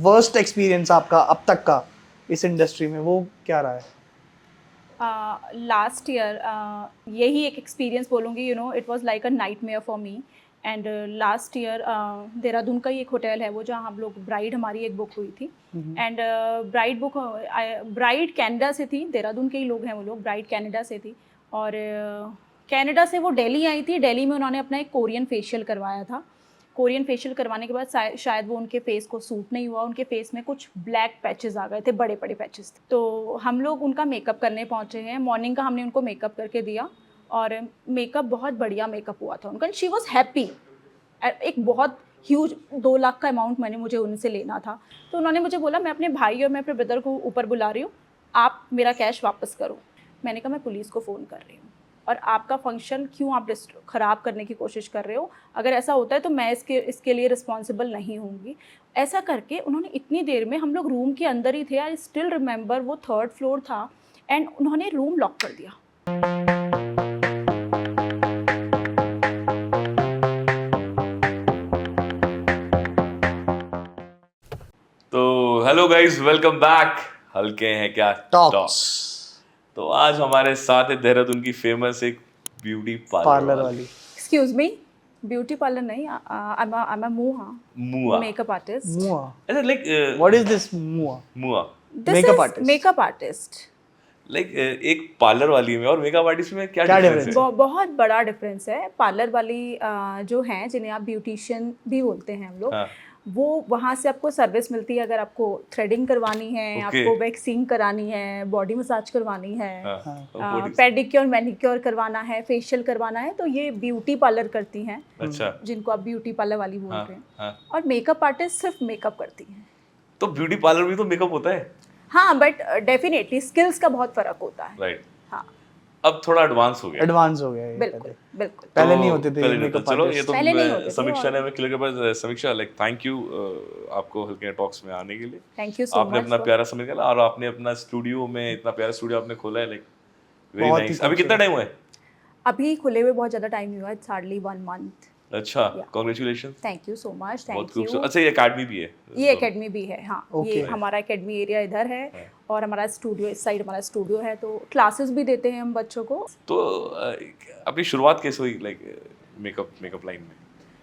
Worst experience आपका अब तक का इस इंडस्ट्री में, वो क्या रहा है? लास्ट ईयर यही एक एक्सपीरियंस बोलूँगी, you know it was like a nightmare for me. And last year Dehradun का ही एक होटल है वो, जहाँ हम लोग ब्राइड हमारी एक बुक हुई थी। एंड ब्राइड कनाडा से थी, देहरादून के ही लोग हैं वो लोग, ब्राइड कनाडा से थी। और कनाडा से वो दिल्ली आई थी। दिल्ली में उन्होंने अपना एक कोरियन फेशियल करवाया था। कोरियन फेशियल करवाने के बाद शायद वो उनके फेस को सूट नहीं हुआ, उनके फेस में कुछ ब्लैक पैचेस आ गए थे, बड़े बड़े पैचेस थे। तो हम लोग उनका मेकअप करने पहुँचे हैं, मॉर्निंग का हमने उनको मेकअप करके दिया और मेकअप बहुत बढ़िया मेकअप हुआ था उनका। She was happy. एक बहुत ह्यूज 2 लाख का अमाउंट मुझे उनसे लेना था। तो उन्होंने मुझे बोला मैं अपने भाई और मैं अपने ब्रदर को ऊपर बुला रही हूँ, आप मेरा कैश वापस करो। मैंने कहा मैं पुलिस को फ़ोन कर रही हूँ, और आपका फंक्शन क्यों आप ख़राब करने की कोशिश कर रहे हो? अगर ऐसा होता है तो मैं इसके लिए रिस्पॉन्सिबल नहीं होंगी। ऐसा करके उन्होंने इतनी देर में, हम लोग रूम के अंदर ही थे, आई स्टिल रिमेंबर, वो 3rd फ्लोर था, एंड उन्होंने रूम लॉक कर दिया। तो हेलो गाइस, वेलकम बैक। हल्के हैं क्या टॉक्स तो आज हमारे साथ है देहरादून की फेमस एक ब्यूटी पार्लर वाली। एक्सक्यूज मी, ब्यूटी पार्लर नहीं, आई एम मुआ मेकअप आर्टिस्ट। मुआ? ऐसा लाइक व्हाट इज दिस मुआ? मुआ Makeup artist. Makeup artist. Like एक पार्लर वाली में और मेकअप आर्टिस्ट में क्या क्या डिफरेंस difference है? बहुत बड़ा डिफरेंस है। पार्लर वाली जो हैं, जिन्हें आप ब्यूटिशियन भी बोलते हैं हम लोग, हाँ। वो वहाँ से आपको सर्विस मिलती है। अगर आपको थ्रेडिंग करवानी है, Okay. आपको वैक्सिंग करानी है, बॉडी मसाज करवानी है, हाँ। पेडिक्योर मैनिक्योर करवाना है, फेशियल करवाना है, तो ये ब्यूटी पार्लर करती हैं, अच्छा। जिनको आप ब्यूटी पार्लर वाली बोल रहे हैं। हाँ। और मेकअप आर्टिस्ट सिर्फ मेकअप करती हैं। तो ब्यूटी पार्लर में तो मेकअप होता है, हाँ, बट डेफिनेटली स्किल्स का बहुत फ़र्क होता है। राइट? हाँ, अब थोड़ा एडवांस हो गया। एडवांस हो गया ये। बिल्कुल बिल्कुल। पहले नहीं होते थे पहले नहीं makeup होते। चलो ये artists। तो पहले नहीं होते थे समीक्षा और- ने हमें क्लियर कर पाया। समीक्षा, लाइक थैंक यू आपको हल्के टॉक्स में आने के लिए। थैंक यू सो आपने मच। अपना प्यारा समय निकाला और आपने अपना स्टूडियो में इतना प्यारा स्टूडियो आपने खोला है, लाइक वेरी बहुत ही नाइस। अभी कितना टाइम हुआ है? अभी खुले हुए बहुत ज़्यादा टाइम नहीं हुआ, इट्स हार्डली 1 मंथ। अच्छा, congratulations. Thank you so much. बहुत थैंक यू। खूबसूरत। अच्छा, ये एकेडमी भी है? ये एकेडमी भी है, हाँ। Okay. ये हमारा एकेडमी एरिया इधर है, है। और हमारा स्टूडियो इस साइड, हमारा स्टूडियो है, तो क्लासेस भी देते हैं हम बच्चों को। तो अपनी शुरुआत कैसे हुई, लाइक मेकअप लाइन में?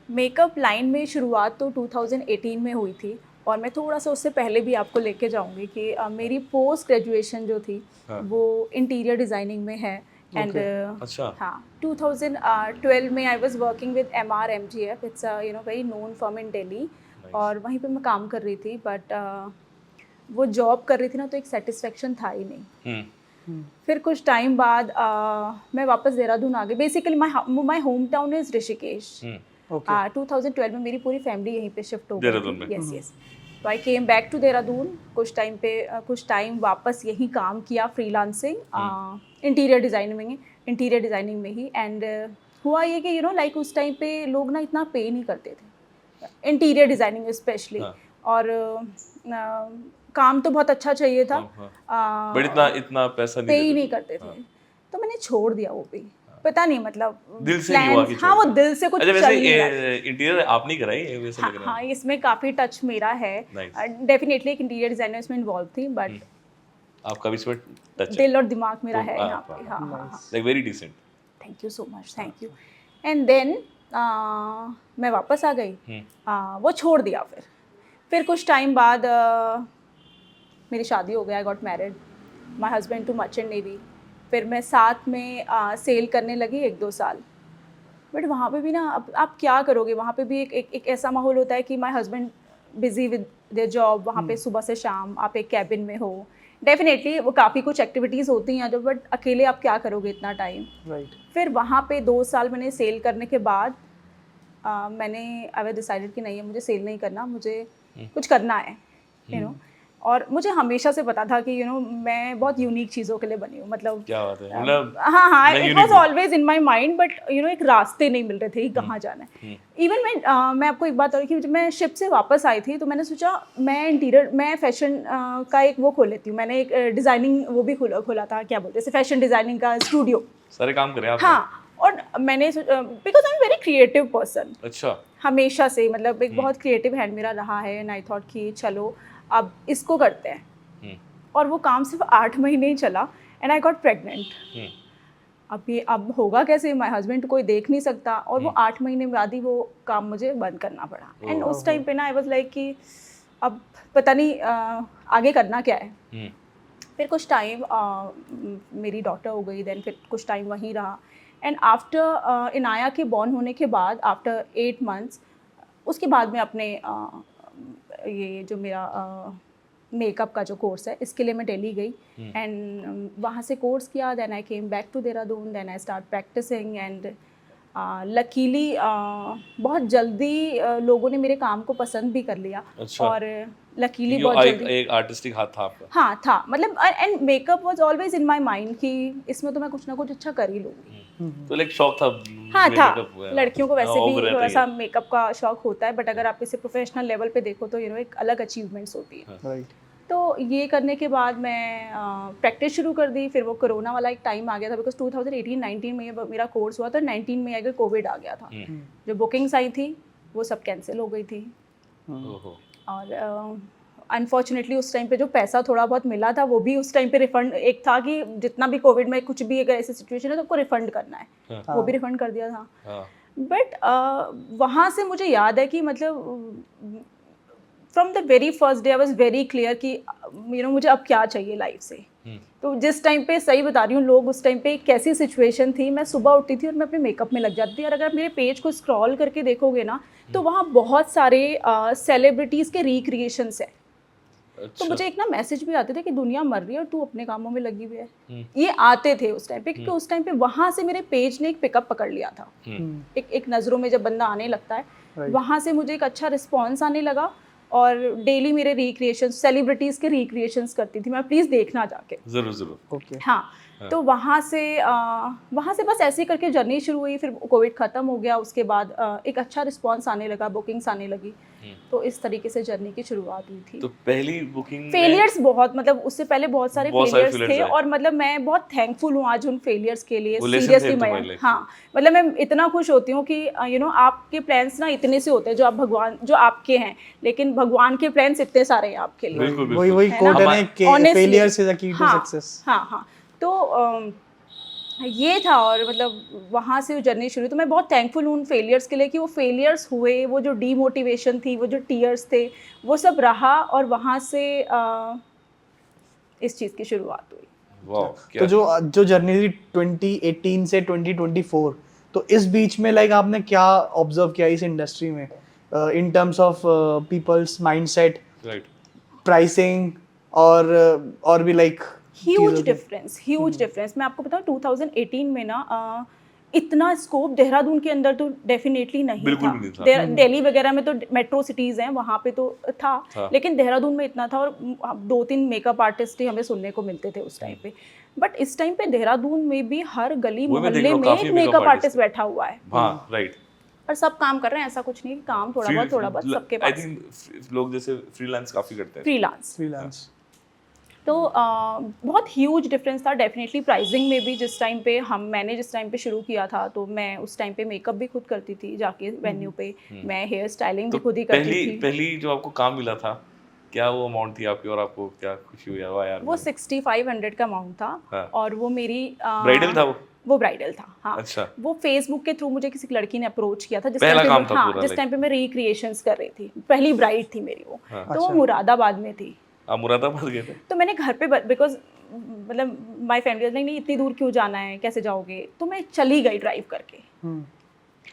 मेकअप लाइन में शुरुआत तो 2018 में हुई थी, और मैं थोड़ा सा उससे पहले भी आपको लेके जाऊंगी कि मेरी पोस्ट ग्रेजुएशन जो थी, हाँ। वो इंटीरियर डिज़ाइनिंग में है। एंड अच्छा। हाँ, 2012 में I was working with MRMGF, it's very known firm in Delhi. और वहीं पे मैं काम कर रही थी, बट वो जॉब कर रही थी ना, तो एक सेटिस्फेक्शन था ही नहीं। फिर कुछ टाइम बाद मैं वापस देहरादून आ गई। Basically my home town is Rishikesh. Okay. 2012 में मेरी पूरी फैमिली यहीं पे शिफ्ट हो गई देहरादून में? थी। यस। तो आई केम बैक टू देहरादून। कुछ टाइम वापस यहीं काम किया, फ्रीलांसिंग, इंटीरियर डिज़ाइनिंग में ही। एंड हुआ ये कि लाइक उस टाइम पे लोग ना इतना पे नहीं करते थे, इंटीरियर डिज़ाइनिंग स्पेशली। हाँ। और काम तो बहुत अच्छा चाहिए था, बट इतना पैसा पे ही देते नहीं थे। करते थे। तो मैंने छोड़ दिया वो भी, पता नहीं, मतलब दिल से नहीं हुआ कि हाँ, वो छोड़। दिल से कुछ अच्छा, चल वैसे नहीं रहा। इंटीरियर आपने कराई है, वैसे लग रहा हाँ, है। इसमें काफ़ी टच मेरा है। Nice. डेफिनेटली एक इंटीरियर डिज़ाइनर इसमें इन्वॉल्व थी, बट आपका भी इसमें टच है, दिल और दिमाग मेरा तो है हाँ, यहाँ पे। हाँ हाँ हाँ। Like very decent. Thank you so much, thank you. And then मैं वापस आ गई, वो छोड़ दिया। फिर कुछ टाइम बाद मेरी शादी हो गया, I got married, my husband to merchant navy. फिर मैं साथ में सेल करने लगी 1-2 साल। बट वहाँ पे भी ना, अब आप क्या करोगे, वहाँ पे भी एक ऐसा माहौल होता है कि my husband busy with their job. वहाँ पे सुबह से शाम आप एक कैबिन में हो। डेफिनेटली वो काफ़ी कुछ एक्टिविटीज़ होती हैं जो, बट अकेले आप क्या करोगे इतना टाइम। राइट। फिर वहाँ पे 2 साल मैंने सेल करने के बाद मैंने आई डिसाइडेड कि नहीं है, मुझे सेल नहीं करना, मुझे कुछ करना है, और मुझे हमेशा से पता था कि मैं बहुत यूनिक चीज़ों के लिए बनी हूँ। मतलब क्या बात है, मतलब हाँ, मैं इट unique वाज हूँ। Always in my mind, but एक रास्ते नहीं मिल रहे थे कि कहाँ जाना है। इवन मैं आपको एक बात और कि जब मैं शिप से वापस आई थी, तो मैंने सोचा मैं फैशन का एक वो खोल लेती हूँ। मैंने एक डिज़ाइनिंग वो भी खोला था, क्या बोलते हैं, फैशन डिज़ाइनिंग का स्टूडियो। सारे काम करे आपने। हाँ, और मैंने because I am very creative person, अच्छा हमेशा से, मतलब एक बहुत क्रिएटिव हैंड मेरा रहा है, एंड आई थॉट कि चलो अब इसको करते हैं। और वो काम सिर्फ 8 महीने ही चला एंड आई गॉट प्रेग्नेंट। अब होगा कैसे, माय हस्बैंड कोई देख नहीं सकता, और वो 8 महीने बाद ही वो काम मुझे बंद करना पड़ा। एंड उस टाइम पे ना आई वाज लाइक कि अब पता नहीं आगे करना क्या है। फिर कुछ टाइम मेरी डॉटर हो गई, देन फिर कुछ टाइम वहीं रहा, एंड आफ्टर इनाया के बॉर्न होने के बाद आफ्टर 8 मंथ्स उसके बाद मैं अपने ये जो मेरा मेकअप का जो कोर्स है इसके लिए मैं दिल्ली गई, एंड वहाँ से कोर्स किया। Then I came back to Dehradun, then I start practising, and luckily बहुत जल्दी लोगों ने मेरे काम को पसंद भी कर लिया। अच्छा। और लकीली बहुत जल्दी एक आर्टिस्टिक हाथ था आपका। हाँ था, मतलब and makeup was always in my mind कि इसमें तो मैं कुछ ना कुछ अच्छा कर ही लूँगी। तो लाइक शौक था। हाँ था, makeup, लड़कियों को वैसे हाँ, भी रहता थोड़ा ही सा है। मेकअप का शौक होता है, बट अगर आप इसे प्रोफेशनल लेवल पे देखो तो एक अलग अचीवमेंट्स होती है। राइट। तो ये करने के बाद मैं प्रैक्टिस शुरू कर दी। फिर वो कोरोना वाला एक टाइम आ गया था, बिकॉज 2018-19 में मेरा कोर्स हुआ था, 19 में अगर कोविड आ गया था। जो बुकिंग्स आई थी वो सब कैंसिल हो गई थी, ओहो। और अनफॉर्चुनेटली उस टाइम पे जो पैसा थोड़ा बहुत मिला था वो भी उस टाइम पे रिफंड, एक था कि जितना भी कोविड में कुछ भी अगर ऐसी सिचुएशन है तो आपको रिफंड करना है, वो भी रिफंड कर दिया था। बट वहाँ से मुझे याद है कि मतलब from the very first day I was very clear कि मुझे अब क्या चाहिए लाइफ से। तो जिस टाइम पे, सही बता रही हूँ, लोग उस टाइम पे कैसी सिचुएशन थी, मैं सुबह उठती थी और मैं अपने मेकअप में लग जाती थी। और अगर आप मेरे पेज को स्क्रॉल करके देखोगे ना तो वहाँ बहुत सारे सेलिब्रिटीज़ के रिक्रिएशंस है। तो मुझे एक ना मैसेज भी आते थे कि दुनिया मर रही है और तू अपने कामों में लगी हुई है। ये आते थे उस टाइम पे, क्योंकि उस टाइम पे वहाँ से मेरे पेज ने एक पिकअप पकड़ लिया था। एक नज़रों में जब बंदा आने लगता है, वहाँ से मुझे एक अच्छा रिस्पॉन्स आने लगा, और डेली मेरे रिक्रिएशन, सेलिब्रिटीज़ के रिक्रिएशंस करती थी मैं, प्लीज़ देखना जाके। जरूर जरूर। ओके। हाँ, तो वहाँ से बस ऐसे करके जर्नी शुरू हुई। फिर कोविड ख़त्म हो गया, उसके बाद एक अच्छा रिस्पॉन्स आने लगा, बुकिंग्स आने लगी। तो इस तरीके से जर्नी की शुरुआत हुई थी। तो पहली बुकिंग फेलियर्स बहुत, मतलब उससे पहले बहुत सारे फेलियर्स थे, आए। और मतलब मैं बहुत थैंकफुल हूँ आज उन फेलियर्स के लिए। वो lesson सीरियसली थे मैं, तुम्हारे लिए। हाँ, मतलब मैं इतना खुश होती हूँ कि आपके प्लान्स ना इतने से होते हैं जो आपके हैं, लेकिन भगवान के प्लान्स इतने सारे हैं आपके लिए। बिल्कुल वही बिल्कुल। कोट है ना कि Honestly, failures is the key to हाँ, सक्सेस। हाँ। तो ये था, और मतलब वहाँ से वो जर्नी शुरू। तो मैं बहुत थैंकफुल हूँ उन फेलियर्स के लिए कि वो फेलियर्स हुए, वो जो डीमोटिवेशन थी, वो जो टीयर्स थे, वो सब रहा, और वहाँ से इस चीज़ की शुरुआत हुई। वाह। तो जो जर्नी थी 2018 से 2024, तो इस बीच में लाइक आपने क्या ऑब्जर्व किया इस इंडस्ट्री में in terms of peoples mindset, right, pricing, और भी लाइक ह्यूज डिफरेंस। मैं आपको बताऊँ 2018 में ना इतना स्कोप देहरादून के अंदर तो डेफिनेटली नहीं बिल्कुल था। भी नहीं था। दिल्ली वगैरह में तो मेट्रो सिटीज़ हैं, वहाँ पे तो था, लेकिन देहरादून में इतना था, और 2-3 मेकअप आर्टिस्ट ही हमें सुनने को मिलते थे उस टाइम पे। बट इस टाइम पे देहरादून में भी हर गली मोहल्ले में एक मेकअप आर्टिस्ट बैठा हुआ है। हाँ, राइट। और सब काम कर रहे हैं, ऐसा कुछ नहीं कि काम थोड़ा बहुत सबके पास। आई थिंक लोग जैसे फ्रीलांस काफी करते हैं। फ्रीलांस तो बहुत ह्यूज डिफरेंस था डेफिनेटली प्राइसिंग में भी। मैंने जिस टाइम पे शुरू किया था, तो मैं उस टाइम पे मेकअप भी खुद करती थी जाके वेन्यू पे, मैं हेयर स्टाइलिंग भी खुद ही करती थी। पहली जो आपको काम मिला था, क्या वो अमाउंट थी आपकी, और आपको क्या खुशी हुई? वाह यार, वो 6500 का अमाउंट था। हाँ। और वो मेरी ब्राइडल था वो ब्राइडल था। हाँ। अच्छा। वो फेसबुक के थ्रू मुझे किसी लड़की ने अप्रोच किया था, जिस टाइम पे मैं रिक्रिएशंस कर रही थी। पहली ब्राइड थी मेरी वो। तो वो मुरादाबाद में थी। आप मुरादाबाद गए थे? तो मैंने घर पे, बिकॉज मतलब माय फैमिली नहीं, इतनी दूर क्यों जाना है, कैसे जाओगे, तो मैं चली गई ड्राइव करके।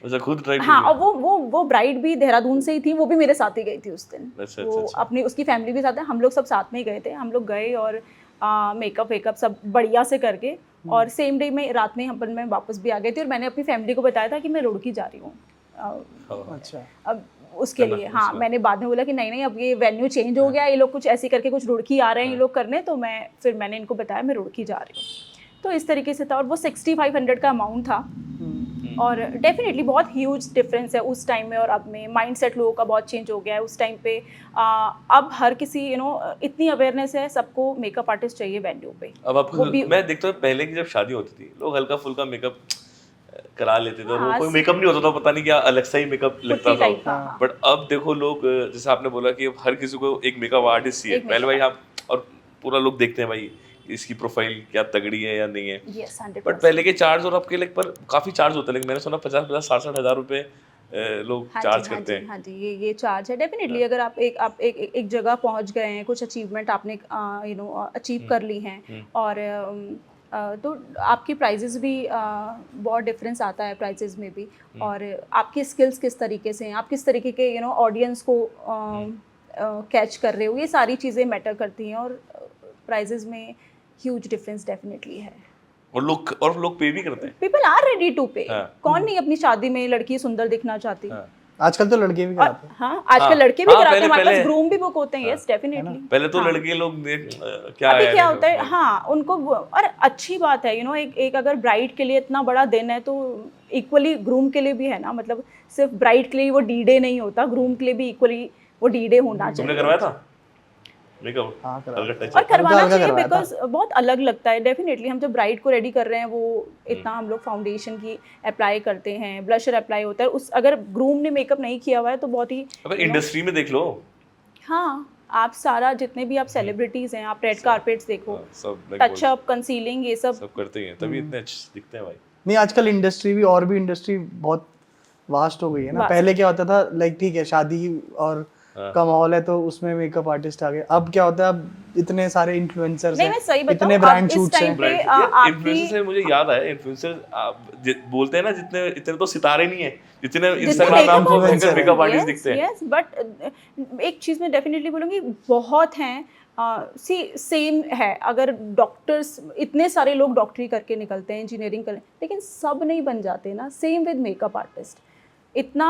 अच्छा, खुद ड्राइव? हाँ, और वो ब्राइड भी देहरादून से ही थी, वो भी मेरे साथ ही गई थी उस दिन। अच्छा। अपनी उसकी फैमिली भी साथ है, हम लोग सब साथ में ही गए थे। हम लोग गए और मेकअप सब बढ़िया से करके, और सेम डे में रात में मैं वापस भी आ गई थी। और मैंने अपनी फैमिली को बताया था कि मैं रुड़की जा रही हूँ। अच्छा। अब उसके लिए हाँ, मैंने बाद में बोला कि नहीं अब ये वेन्यू चेंज हो गया, ये लोग कुछ ऐसे करके कुछ रुड़की आ रहे हैं ये लोग करने, तो मैंने इनको बताया मैं रुड़की जा रही हूँ। तो इस तरीके से था, और वो 6500 का अमाउंट था। और डेफिनेटली बहुत ह्यूज डिफरेंस है उस टाइम में और अब में। माइंडसेट लोगों का बहुत चेंज हो गया है उस टाइम पे। अब हर किसी इतनी अवेयरनेस है, सबको मेकअप आर्टिस्ट चाहिए वेन्यू पे। अब आपको मैं देखता हूँ पहले की जब शादी होती थी, लोग हल्का फुल्का मेकअप करा लेते थे और वो हाँ, कोई मेकअप नहीं होता था, पता नहीं क्या अलग सा ही मेकअप लगता पुट्टी था। टाइप का, हाँ। बट अब देखो लोग, जैसे आपने बोला कि अब हर किसी को एक मेकअप आर्टिस्ट चाहिए। एक पहले भाई makeup आप और पूरा लोग देखते हैं भाई इसकी प्रोफाइल क्या तगड़ी है या नहीं है। Yes, but 100%। पहले के चार्ज और आपके लाइक पर काफी चार्ज होता है, लेकिन मैंने सुना 50-50 60-60 हज़ार रुपए लोग हाँ चार्ज जी, हाँ करते जी, हैं। हाँ जी, ये चार्ज है डेफिनेटली। अगर आप एक जगह पहुंच गए हैं, कुछ अचीवमेंट आपने अचीव कर ली हैं, और तो आपकी प्राइजेस भी बहुत डिफरेंस आता है प्राइजेस में भी, और आपकी स्किल्स किस तरीके से हैं, आप किस तरीके के ऑडियंस को कैच कर रहे हो, ये सारी चीज़ें मैटर करती हैं, और प्राइजेस में ह्यूज डिफरेंस डेफिनेटली है। और लोग पे भी करते हैं। पीपल आर रेडी टू पे। हाँ। कौन नहीं अपनी शादी में लड़की सुंदर दिखना चाहती। हाँ। आजकल तो लड़के भी और कराते हैं। हाँ, आजकल हाँ, लड़के भी हाँ, कराते हैं, पहले- हमारे पास पहले- ग्रूम भी बुक होते हैं। Yes, definitely. पहले तो हाँ। लड़के लोग क्या अभी है क्या यार, होता है, like, हाँ, उनको और अच्छी बात है, एक अगर ब्राइड के लिए इतना बड़ा दिन है, तो इक्वली ग्रूम के लिए भी है ना। मतलब सिर्फ ब्राइड के लिए वो डी डे नहीं होता, ग्रूम के लिए भी इक्वली वो डी डे होना तुमने चाहिए। करवाया था मेकअप? हाँ, करवाया। हल्का touch और up? करवाना हल्का चाहिए, करवाया था। बिकॉज बहुत अलग लगता है डेफिनेटली। हम जब ब्राइड को रेडी कर रहे हैं, वो इतना हम लोग फाउंडेशन की अप्लाई करते हैं, ब्लशर अप्लाई होता है, उस अगर ग्रूम ने मेकअप नहीं किया हुआ है तो बहुत ही अबे इंडस्ट्री में देख लो। हाँ, आप सारा जितने भी आप सेलिब्रिटीज हैं, आप रेड कारपेट्स देखो, हाँ, सब like टचअप, कंसीलिंग, ये सब सब करते ही हैं, तभी इतने अच्छे दिखते हैं भाई। नहीं, आजकल इंडस्ट्री भी और भी इंडस्ट्री बहुत वास्ट हो गई है ना। Vast। पहले क्या होता था, लाइक ठीक है शादी और हाँ। का माहौल है तो उसमें मेकअप आर्टिस्ट आ गए। अब क्या होता है, अब इतने सारे इन्फ्लुएंसर्स नहीं, हैं, मैं सही बताऊं, इतने अब ब्रांड इस शूट्स टाइम हैं। पे इन्फ्लुएंसर आपकी से मुझे याद आया, इन्फ्लुएंसर बोलते हैं ना, जितने इतने तो सितारे नहीं है जितने जितने इंस्टाग्राम makeup पे artists हैं। मेकअप आर्टिस्ट Yes, दिखते हैं। yes, बट एक चीज़ मैं डेफिनेटली बोलूँगी, बहुत हैं। सेम है, अगर डॉक्टर्स, इतने सारे लोग डॉक्टरी करके निकलते हैं, इंजीनियरिंग कर, लेकिन सब नहीं बन जाते ना। सेम विद मेकअप आर्टिस्ट, इतना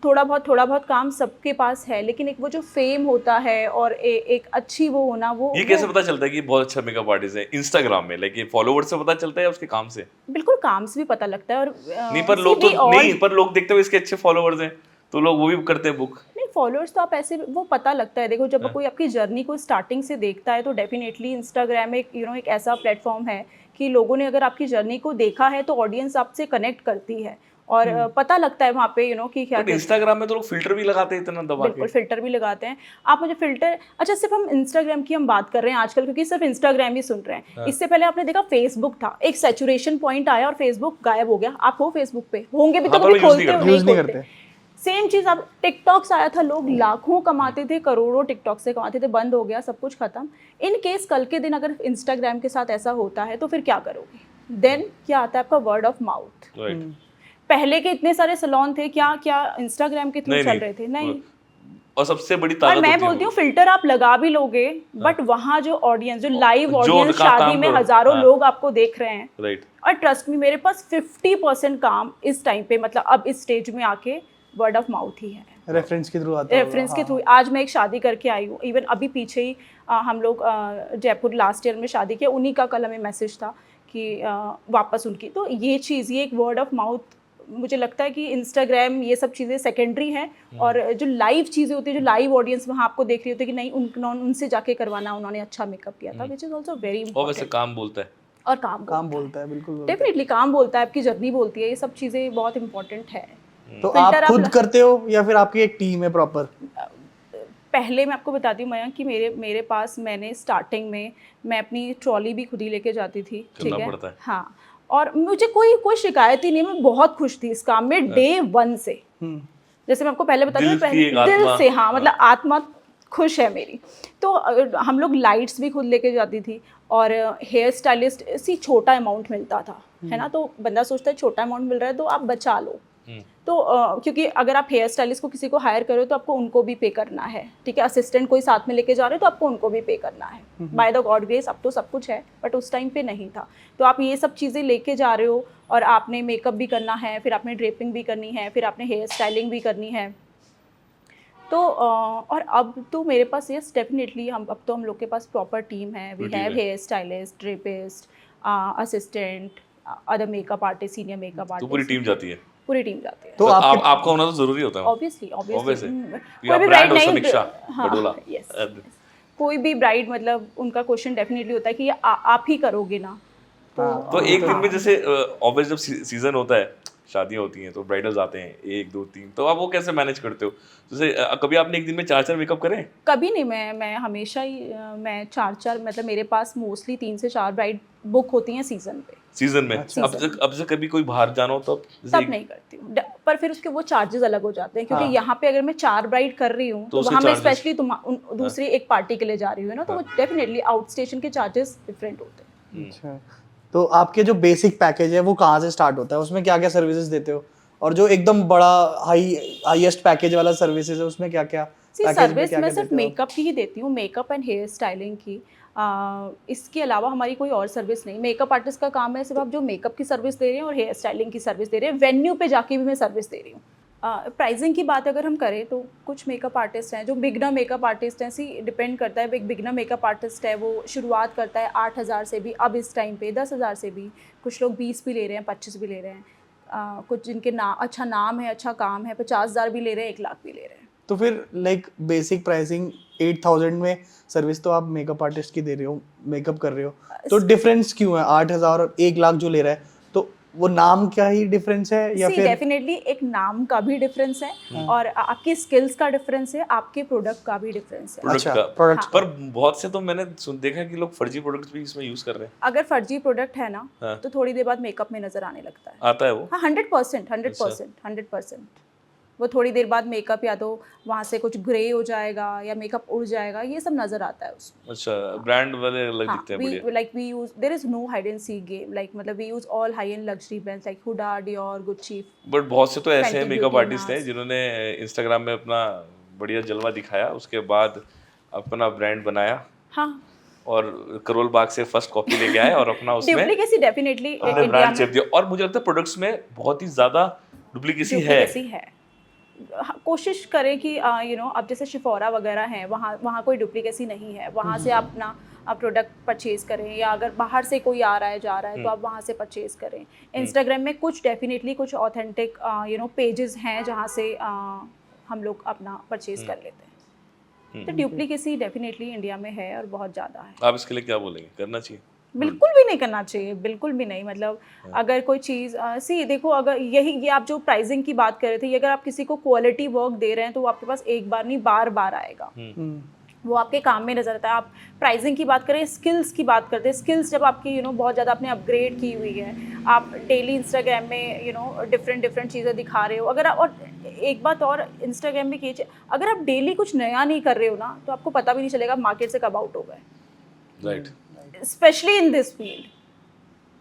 थोड़ा बहुत काम सबके पास है, लेकिन एक वो जो फेम होता है और एक अच्छी वो होना, वो ये कैसे पता चलता है कि बहुत अच्छा मेकअप आर्टिस्ट है? इंस्टाग्राम में, लाइक ये फॉलोवर्स से पता चलता है या उसके काम से? बिल्कुल काम से भी पता लगता है। और नहीं पर लोग तो नहीं, पर लोग देखते हुए इसके अच्छे फॉलोवर्स हैं तो लोग वो भी करते हैं बुक। नहीं, फॉलोअर्स तो आप ऐसे वो पता लगता है। देखो, जब कोई आपकी जर्नी को स्टार्टिंग से देखता है, तो डेफिनेटली इंस्टाग्राम एक एक ऐसा प्लेटफॉर्म है कि लोगों ने अगर आपकी जर्नी को देखा है, तो ऑडियंस आपसे कनेक्ट करती है, और पता लगता है वहाँ पे कि क्या बट इंस्टाग्राम में तो लोग फिल्टर भी लगाते हैं इतना दबा बिल्कुल के। फिल्टर भी लगाते हैं। आप मुझे फिल्टर, अच्छा सिर्फ हम इंस्टाग्राम की हम बात कर रहे हैं आजकल, क्योंकि सिर्फ इंस्टाग्राम ही सुन रहे हैं। इससे पहले आपने देखा फेसबुक था, एक सैचुरेशन पॉइंट आया और फेसबुक गायब हो गया। आप हो फेसबुक पे, होंगे भी तो हाँ, पर कभी मैं use नहीं खोलते हो करता। नहीं यूज नहीं खोलते। करते। सेम चीज, आप टिकटॉक्स आया था, लोग लाखों कमाते थे, करोड़ों टिकटॉक से कमाते थे, बंद हो गया, सब कुछ खत्म। इन केस कल के दिन अगर इंस्टाग्राम के साथ ऐसा होता है, तो फिर क्या करोगे? देन क्या आता है आपका वर्ड ऑफ माउथ। राइट। पहले के इतने सारे सैलून थे, क्या क्या इंस्टाग्राम के थ्रू नहीं, चल नहीं। रहे थे? नहीं। और सबसे बड़ी और ताकत मैं होती है बोलती हूँ वो। फिल्टर आप लगा भी लोगे, बट वहाँ जो ऑडियंस, जो लाइव जो ऑडियंस, उनका शादी काम में करो। हजारों हाँ। लोग आपको देख रहे हैं। राइट। और ट्रस्ट मी, मेरे पास 50% काम इस टाइम पे, मतलब अब इस स्टेज में आके, वर्ड ऑफ माउथ ही है। रेफरेंस के थ्रू आता रेफरेंस के थ्रू। आज मैं एक शादी करके आई हूँ, इवन अभी पीछे ही हम लोग जयपुर लास्ट ईयर में शादी किया, उन्हीं का कल हमें मैसेज था कि वापस उनकी। तो ये चीज़, ये एक वर्ड ऑफ माउथ, मुझे लगता है कि इंस्टाग्राम ये सब चीज़ें सेकेंडरी हैं, और जो लाइव चीज़ें होती है, जो लाइव ऑडियंस वहाँ आपको देख रही होती है कि नहीं, उनसे जाके करवाना, उन्होंने अच्छा मेकअप किया था, विच इज़ ऑल्सो वेरी और वैसे इंपॉर्टेंट। काम बोलता है। और काम बोलता है, बिल्कुल बोलता है। डेफिनेटली काम बोलता है, आपकी जर्नी बोलती है, ये सब चीज़ें बहुत इंपॉर्टेंट है। तो Filter आप खुद करते हो या फिर आपकी एक टीम है प्रॉपर? पहले मैं आपको बताती हूँ मयंक कि मेरे पास, मैंने स्टार्टिंग में मैं अपनी ट्रॉली भी खुद ही लेके जाती थी, ठीक करना है? पड़ता है। हाँ, और मुझे कोई शिकायत ही नहीं, मैं बहुत खुश थी इस काम में डे 1 से। जैसे मैं आपको पहले बता दिल दूँ, की एक दिल आत्मा। से, हाँ, मतलब आत्मा खुश है मेरी। तो हम लोग लाइट्स भी खुद लेके जाती थी, और हेयर स्टाइलिस्ट छोटा अमाउंट मिलता था, है ना? तो बंदा सोचता है छोटा अमाउंट मिल रहा है तो आप बचा लो। तो क्योंकि अगर आप हेयर स्टाइलिस्ट को किसी को हायर करो तो आपको उनको भी पे करना है, ठीक है? असिस्टेंट कोई साथ में लेके जा रहे हो तो आपको उनको भी पे करना है। बाय द गॉड ग्रेस अब तो सब कुछ है, बट उस टाइम पे नहीं था। तो आप ये सब चीज़ें लेके जा रहे हो, और आपने मेकअप भी करना है, फिर आपने ड्रेपिंग भी करनी है, फिर आपने हेयर स्टाइलिंग भी करनी है। तो और अब तो मेरे पास, यस डेफिनेटली, अब तो हम लोग के पास प्रॉपर टीम है। We have hair stylist, drapist, assistant, other makeup artist, senior makeup तो आर्टिस्ट, पूरी टीम जाती है। पूरी टीम जाती है। तो आपका होना तो जरूरी होता है। ऑब्वियसली Obvious है। कोई भी ब्राइड नहीं, समीक्षा हाँ, बडोला। yes, कोई भी ब्राइड, मतलब उनका क्वेश्चन डेफिनेटली होता है कि ये आप ही करोगे ना? तो एक दिन में जैसे ऑब्वियस जब सीजन होता है शादियाँ होती हैं तो ब्राइडल्स आते हैं 1 2 3, तो आप वो कैसे मैनेज करते हो? जैसे कभी आपने एक दिन में 4-4 मेकअप करे? कभी नहीं, मैं हमेशा ही मैं 4-4 मतलब मेरे पास मोस्टली 3 से 4 ब्राइड बुक होती हैं सीज़न पे। सीज़न में? अच्छा। अब से कभी कोई बाहर जाना हो तब? जैसे तब एक नहीं करती हूँ। पर फिर उसके वो चार्जेस अलग हो जाते हैं, क्योंकि हाँ। यहाँ पे अगर मैं 4 ब्राइड कर रही हूँ तो तो उसके वहाँ मैं charges? स्पेशली दूसरी एक पार्टी के लिए जा रही हूँ ना, तो वो डेफिनेटली आउट स्टेशन के चार्जेस डिफरेंट होते हैं। अच्छा, तो आपके जो बेसिक पैकेज है वो कहाँ से स्टार्ट होता है, उसमें क्या क्या सर्विसेज देते हो, और जो एकदम बड़ा हाईएस्ट पैकेज वाला सर्विसेज है उसमें क्या क्या सी पैकेज में सर्विस क्या मैं क्या सिर्फ देते हो आप? मेकअप की ही देती हूँ, मेकअप एंड हेयर स्टाइलिंग की। इसके अलावा हमारी कोई और सर्विस नहीं। मेकअप आर्टिस्ट का काम है सिर्फ आप जो मेकअप की सर्विस दे रहे हैं और हेयर स्टाइलिंग की सर्विस दे रहे हैं, वेन्यू पे जाके भी मैं सर्विस दे रही हूँ। प्राइसिंग की बात अगर हम करें तो कुछ मेकअप आर्टिस्ट हैं जो बिगनर मेकअप आर्टिस्ट हैं, सी डिपेंड करता है। एक बिगनर मेकअप आर्टिस्ट है वो शुरुआत करता है 8,000 से भी, अब इस टाइम पे 10,000 से भी, कुछ लोग 20 भी ले रहे हैं, 25 भी ले रहे हैं। कुछ जिनके अच्छा नाम है, अच्छा काम है, 50,000 भी ले रहे हैं, 1 लाख भी ले रहे हैं। तो फिर लाइक बेसिक प्राइसिंग 8,000 में सर्विस तो आप मेकअप आर्टिस्ट की दे रहे हो, मेकअप कर रहे हो, तो डिफरेंस क्यों है 8,000 और 1 लाख जो ले रहा है? तो वो नाम क्या ही डिफरेंस है या सी फिर डेफिनेटली एक नाम का भी डिफरेंस है और आपकी स्किल्स का डिफरेंस है, आपके प्रोडक्ट का भी डिफरेंस है। प्रोडक्ट अच्छा, का? प्रोडक्ट्स पर बहुत से तो मैंने देखा है कि लोग फर्जी प्रोडक्ट्स भी इसमें यूज़ कर रहे हैं। अगर फर्जी प्रोडक्ट है ना हाँ। तो थोड़ी देर बाद मेकअप में नजर आने लगता है। आता है वो? हाँ, 100%, 100%। वो थोड़ी देर बाद मेकअप या तो वहाँ से कुछ ग्रे हो जाएगा या मेकअप उड़ जाएगा, ये सब नजर आता है उसमें। अच्छा, ब्रांड वाले अलग हाँ, दिखते हैं, बढ़िया। we use there is no hide and seek game, like मतलब we use all high end luxury brands like Huda, Dior, Gucci। But बहुत से तो ऐसे हैं Fenty मेकअप Beauty, आर्टिस्ट हैं NARS। जिन्होंने इंस्टाग्राम में अपना बढ़िया जलवा दिखाया, उसके बाद अपना ब्रांड बनाया हाँ, और करोल बाग से फर्स्ट कॉपी लेके आए और अपना उसमें डुप्लीकेसी डेफिनेटली अपने इंडिया ब्रांड में चेप दिया। और मुझे लगता है प्रोडक्ट्स में बहुत ही ज़्यादा डुप्लीकेसी है। डुप्लीकेसी है। हाँ, कोशिश करें कि अब जैसे शिफोरा वगैरह हैं, वहाँ वहाँ कोई डुप्लीकेसी नहीं है। वहाँ से आप अपना प्रोडक्ट परचेज करें, या अगर बाहर से कोई आ रहा है जा रहा है तो आप वहाँ से परचेज करें। इंस्टाग्राम में कुछ डेफिनेटली कुछ ऑथेंटिक पेजेस हैं जहाँ से हम लोग अपना परचेज कर लेते हैं। तो डुप्लीकेसी डेफिनेटली इंडिया में है और बहुत ज़्यादा है। आप इसके लिए क्या बोलेंगे, करना चाहिए? बिल्कुल भी नहीं करना चाहिए, बिल्कुल भी नहीं। मतलब अगर कोई चीज़ सी देखो, अगर ये आप जो प्राइसिंग की बात कर रहे थे, ये अगर आप किसी को क्वालिटी वर्क दे रहे हैं तो वो आपके पास एक बार नहीं बार बार आएगा, वो आपके काम में नजर आता है। आप प्राइसिंग की बात करें, स्किल्स की बात करते हैं। स्किल्स जब आपकी बहुत ज़्यादा आपने अपग्रेड की हुई है, आप डेली इंस्टाग्राम में डिफरेंट चीज़ें दिखा रहे हो, अगर आप, और एक बात और इंस्टाग्राम में कीजिए, अगर आप डेली कुछ नया नहीं कर रहे हो ना तो आपको पता भी नहीं चलेगा मार्केट से कब आउट हो गए, right. Specially in this field.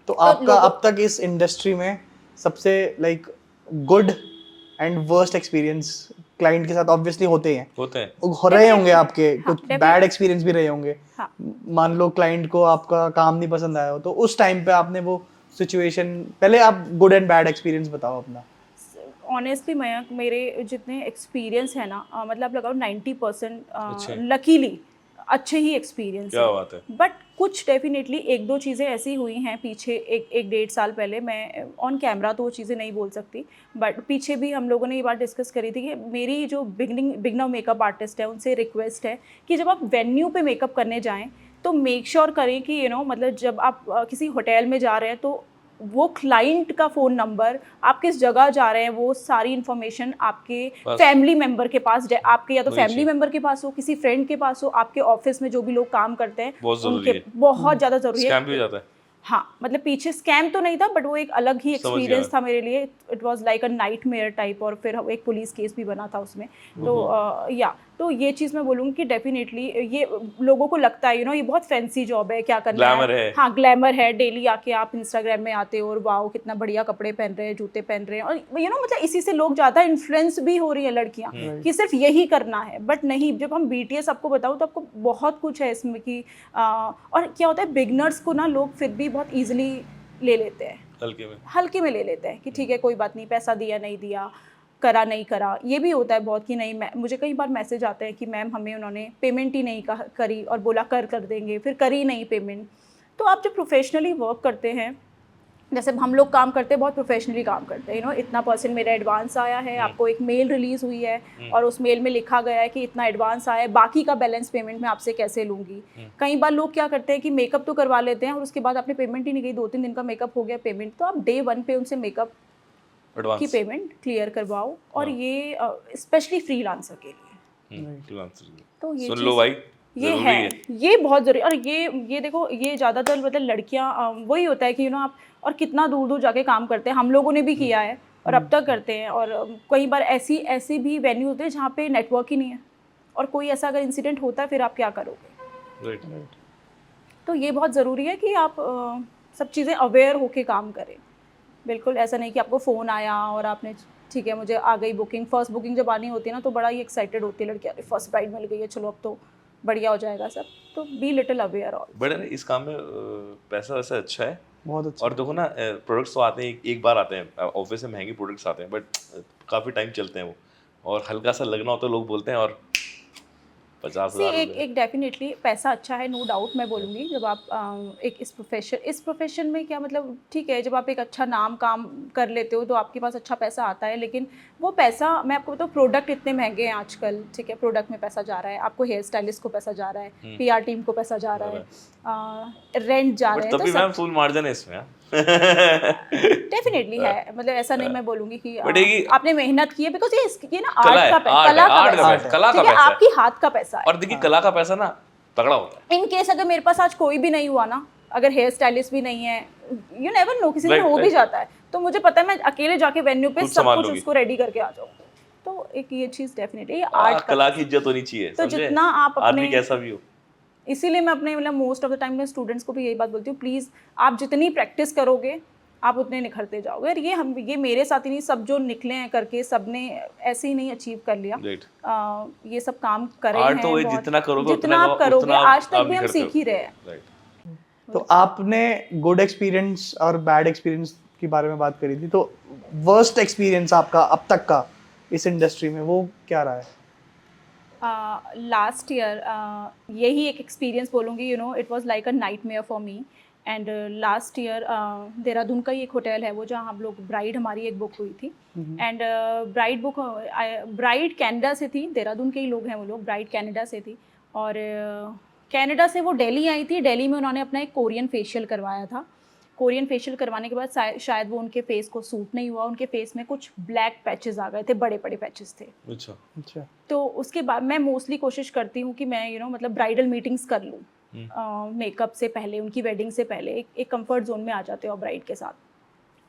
तो आपका अब तक इस इंडस्ट्री में सबसे like good and worst experience client के साथ ऑब्वियसली होते हैं, हो रहे होंगे आपके, हाँ, कुछ बैड एक्सपीरियंस भी रहे होंगे। हाँ। मान लो क्लाइंट को आपका काम नहीं पसंद आया हो, तो उस टाइम पे आपने वो सिचुएशन, पहले आप गुड एंड बैड एक्सपीरियंस बताओ अपना। ऑनेस्टली मयंक, मेरे जितने एक्सपीरियंस है ना, मतलब लगाओ 90% अच्छे। लकीली अच्छे ही एक्सपीरियंस क्या बात है। बट कुछ डेफिनेटली एक दो चीज़ें ऐसी हुई हैं पीछे, एक 1.5 साल पहले। मैं ऑन कैमरा तो वो चीज़ें नहीं बोल सकती, बट पीछे भी हम लोगों ने ये बात डिस्कस करी थी कि मेरी जो बिगनर मेकअप आर्टिस्ट है उनसे रिक्वेस्ट है कि जब आप वेन्यू पे मेकअप करने जाएं तो मेक श्योर करें कि मतलब जब आप किसी होटल में जा रहे हैं तो वो क्लाइंट का फ़ोन नंबर, आप किस जगह जा रहे हैं, वो सारी इन्फॉर्मेशन आपके फैमिली मेंबर के पास, आपके या तो फैमिली मेंबर के पास हो, किसी फ्रेंड के पास हो, आपके ऑफिस में जो भी लोग काम करते हैं उनके, बहुत ज़्यादा ज़रूरी है। स्कैम भी हो जाता है। हाँ, मतलब पीछे स्कैम तो नहीं था बट वो एक अलग ही एक्सपीरियंस था मेरे लिए। It was like a nightmare type, और फिर एक पुलिस केस भी बना था उसमें। तो तो ये चीज़ मैं बोलूँगी कि डेफिनेटली ये लोगों को लगता है ये बहुत फैंसी जॉब है, क्या करना ग्लैमर है। हाँ, ग्लैमर है। डेली आके आप इंस्टाग्राम में आते हो और वाओ कितना बढ़िया कपड़े पहन रहे हैं, जूते पहन रहे हैं, और मतलब इसी से लोग ज़्यादा इन्फ्लुएंस भी हो रही है लड़कियाँ कि सिर्फ यही करना है। बट नहीं, जब हम BTS आपको बताऊँ तो आपको बहुत कुछ है इसमें कि और क्या होता है, बिगनर्स को ना लोग फिर भी बहुत ईजिली ले लेते हैं, हल्के में ले लेते हैं कि ठीक है कोई बात नहीं, पैसा दिया नहीं दिया, करा नहीं करा। ये भी होता है बहुत कि नहीं, मुझे कई बार मैसेज आते हैं कि मैम हमें उन्होंने पेमेंट ही नहीं करी और बोला कर देंगे, फिर करी नहीं पेमेंट। तो आप जब प्रोफेशनली वर्क करते हैं, जैसे हम लोग काम करते हैं, बहुत प्रोफेशनली काम करते हैं, इतना % मेरा एडवांस आया है, आपको एक मेल रिलीज़ हुई है और उस मेल में लिखा गया है कि इतना एडवांस आया है, बाकी का बैलेंस पेमेंट मैं आपसे कैसे लूँगी। कई बार लोग क्या करते हैं कि मेकअप तो करवा लेते हैं और उसके बाद आपने पेमेंट ही नहीं की, 2-3 दिन का मेकअप हो गया पेमेंट, तो आप Day 1 पे उनसे मेकअप Advance. की पेमेंट क्लियर करवाओ, और ये स्पेशली फ्रीलांसर के लिए। freelancer। तो ये सुन चीज़ लो भाई, ये जरूरी है, है। ये बहुत ज़रूरी। और ये देखो, ये ज़्यादातर मतलब लड़कियां वही होता है कि आप और कितना दूर दूर जाके काम करते हैं, हम लोगों ने भी किया है और अब तक करते हैं। और कई बार ऐसी ऐसी भी वेन्यू होते हैं जहाँ पे नेटवर्क ही नहीं है, और कोई ऐसा अगर इंसिडेंट होता है फिर आप क्या करोगे। राइट। तो ये बहुत ज़रूरी है कि आप सब चीज़ें अवेयर होके काम करें। बिल्कुल ऐसा नहीं कि आपको फ़ोन आया और आपने ठीक है मुझे आ गई बुकिंग। फर्स्ट बुकिंग जब आनी होती है ना तो बड़ा ही एक्साइटेड होती है लड़की, अरे फर्स्ट ब्राइड मिल गई है, चलो अब तो बढ़िया हो जाएगा सब। तो be little aware all. But इस काम में पैसा वैसे अच्छा है। बहुत अच्छा। और देखो ना, प्रोडक्ट्स तो आते हैं, एक बार आते हैं ऑफिस में, महंगे प्रोडक्ट्स आते हैं, बट काफ़ी टाइम चलते हैं वो, और हल्का सा लगना होता है लोग बोलते हैं, और 50,000 एक रुपये। एक डेफिनेटली पैसा अच्छा है, नो डाउट। मैं बोलूँगी जब आप एक इस प्रोफेशन में क्या मतलब, ठीक है जब आप एक अच्छा नाम काम कर लेते हो तो आपके पास अच्छा पैसा आता है, लेकिन वो पैसा, मैं आपको बताऊँ, प्रोडक्ट इतने महंगे हैं आजकल, ठीक है प्रोडक्ट में पैसा जा रहा है, आपको हेयर स्टाइलिस्ट को पैसा जा रहा है, पीआर टीम को पैसा जा रहा है, रेंट जा रहे बट हैं, तो तभी मैम सब फुल मार्जिन है इसमें। डेफिनेटली है। मतलब ऐसा नहीं मैं बोलूँगी कि But ये आपने मेहनत की है, बिकॉज ये ना कला आर्ट है, का आर्ट कला है, का आर्ट का पैसा पैसा, कला का ठीक है, पैसा आपकी है। हाथ का पैसा है। और देखिए कला का पैसा ना तगड़ा होता है। इन केस अगर मेरे पास आज कोई भी नहीं हुआ ना, अगर हेयर स्टाइलिस्ट भी नहीं है, यू नेवर नो, किसी दिन Right, हो भी right. जाता है, तो मुझे पता है मैं अकेले जाके वेन्यू पे खुद सब संभाल कुछ लोगी। उसको रेडी करके आ जाऊँ। तो एक ये चीज़ डेफिनेटली आर्ट का कला की इज्जत होनी चाहिए, तो समझे? जितना आप आदमी अपने, कैसा भी हो। इसीलिए मैं अपने मतलब मोस्ट ऑफ द टाइम मैं स्टूडेंट्स को भी यही बात बोलती हूँ, प्लीज़ आप जितनी प्रैक्टिस करोगे आप उतने निखरते जाओगे। और ये मेरे साथ ही नहीं, सब जो निकले हैं करके, सब ने ऐसे ही नहीं अचीव कर लिया। राइट। ये सब काम करे आर्ट तो हैं वही, बहुत, जितना करोगे जितना आप करोगे, उतना आज तक आप भी हम निखरते हो। सीख ही रहे हैं। राइट। तो आपने गुड एक्सपीरियंस और बैड एक्सपीरियंस के बारे में बात करी थी, तो वर्स्ट एक्सपीरियंस आपका अब तक का इस इंडस्ट्री में वो क्या रहा है? लास्ट ईयर यही एक एक्सपीरियंस बोलूँगी, it was like a nightmare for me. And last year Dehradun का ही एक होटल है वो, जहाँ हम लोग ब्राइड हमारी एक बुक हुई थी। एंड ब्राइड कनाडा से थी, देहरादून के ही लोग हैं वो लोग, ब्राइड कनाडा से थी। और कनाडा से वो दिल्ली आई थी। दिल्ली में उन्होंने अपना एक कोरियन फेशियल करवाया था। कोरियन फेशियल करवाने के बाद शायद वो उनके फेस को सूट नहीं हुआ, उनके फेस में कुछ ब्लैक पैचेस आ गए थे, बड़े बड़े पैचेस थे। अच्छा। अच्छा। तो उसके बाद मैं मोस्टली कोशिश करती हूँ कि मैं मतलब ब्राइडल मीटिंग्स कर लूँ मेकअप से पहले, उनकी वेडिंग से पहले। एक कंफर्ट जोन में आ जाते हो ब्राइड के साथ।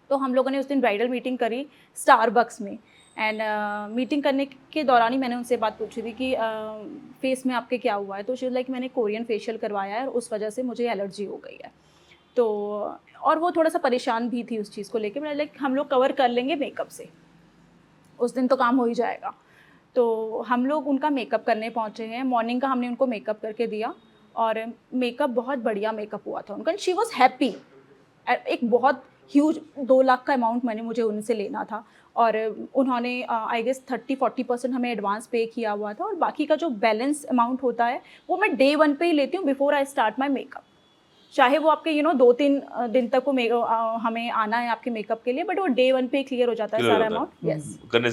तो हम लोगों ने उस दिन ब्राइडल मीटिंग करी स्टारबक्स में। एंड मीटिंग करने के दौरान ही मैंने उनसे बात पूछी थी कि फेस में आपके क्या हुआ है। तो शी लाइक मैंने कोरियन फेशियल करवाया है और उस वजह से मुझे एलर्जी हो गई है। तो और वो थोड़ा सा परेशान भी थी उस चीज़ को लेके। मैंने लाइक हम लोग कवर कर लेंगे मेकअप से, उस दिन तो काम हो ही जाएगा। तो हम लोग उनका मेकअप करने पहुँचे हैं। मॉर्निंग का हमने उनको मेकअप करके दिया और मेकअप बहुत बढ़िया मेकअप हुआ था उनका। And she was happy. एक बहुत ह्यूज 2 लाख का अमाउंट मुझे उनसे लेना था और उन्होंने आई गेस 30-40% हमें एडवांस पे किया हुआ था, और बाकी का जो बैलेंस अमाउंट होता है वो मैं डे 1 पे ही लेती हूँ, before I start my makeup. चाहे वो आपके 2-3 दिन तक वो हमें आना है आपके मेकअप के लिए, बट वो डे 1 पे ही क्लियर हो जाता है सारा अमाउंट। यस, करने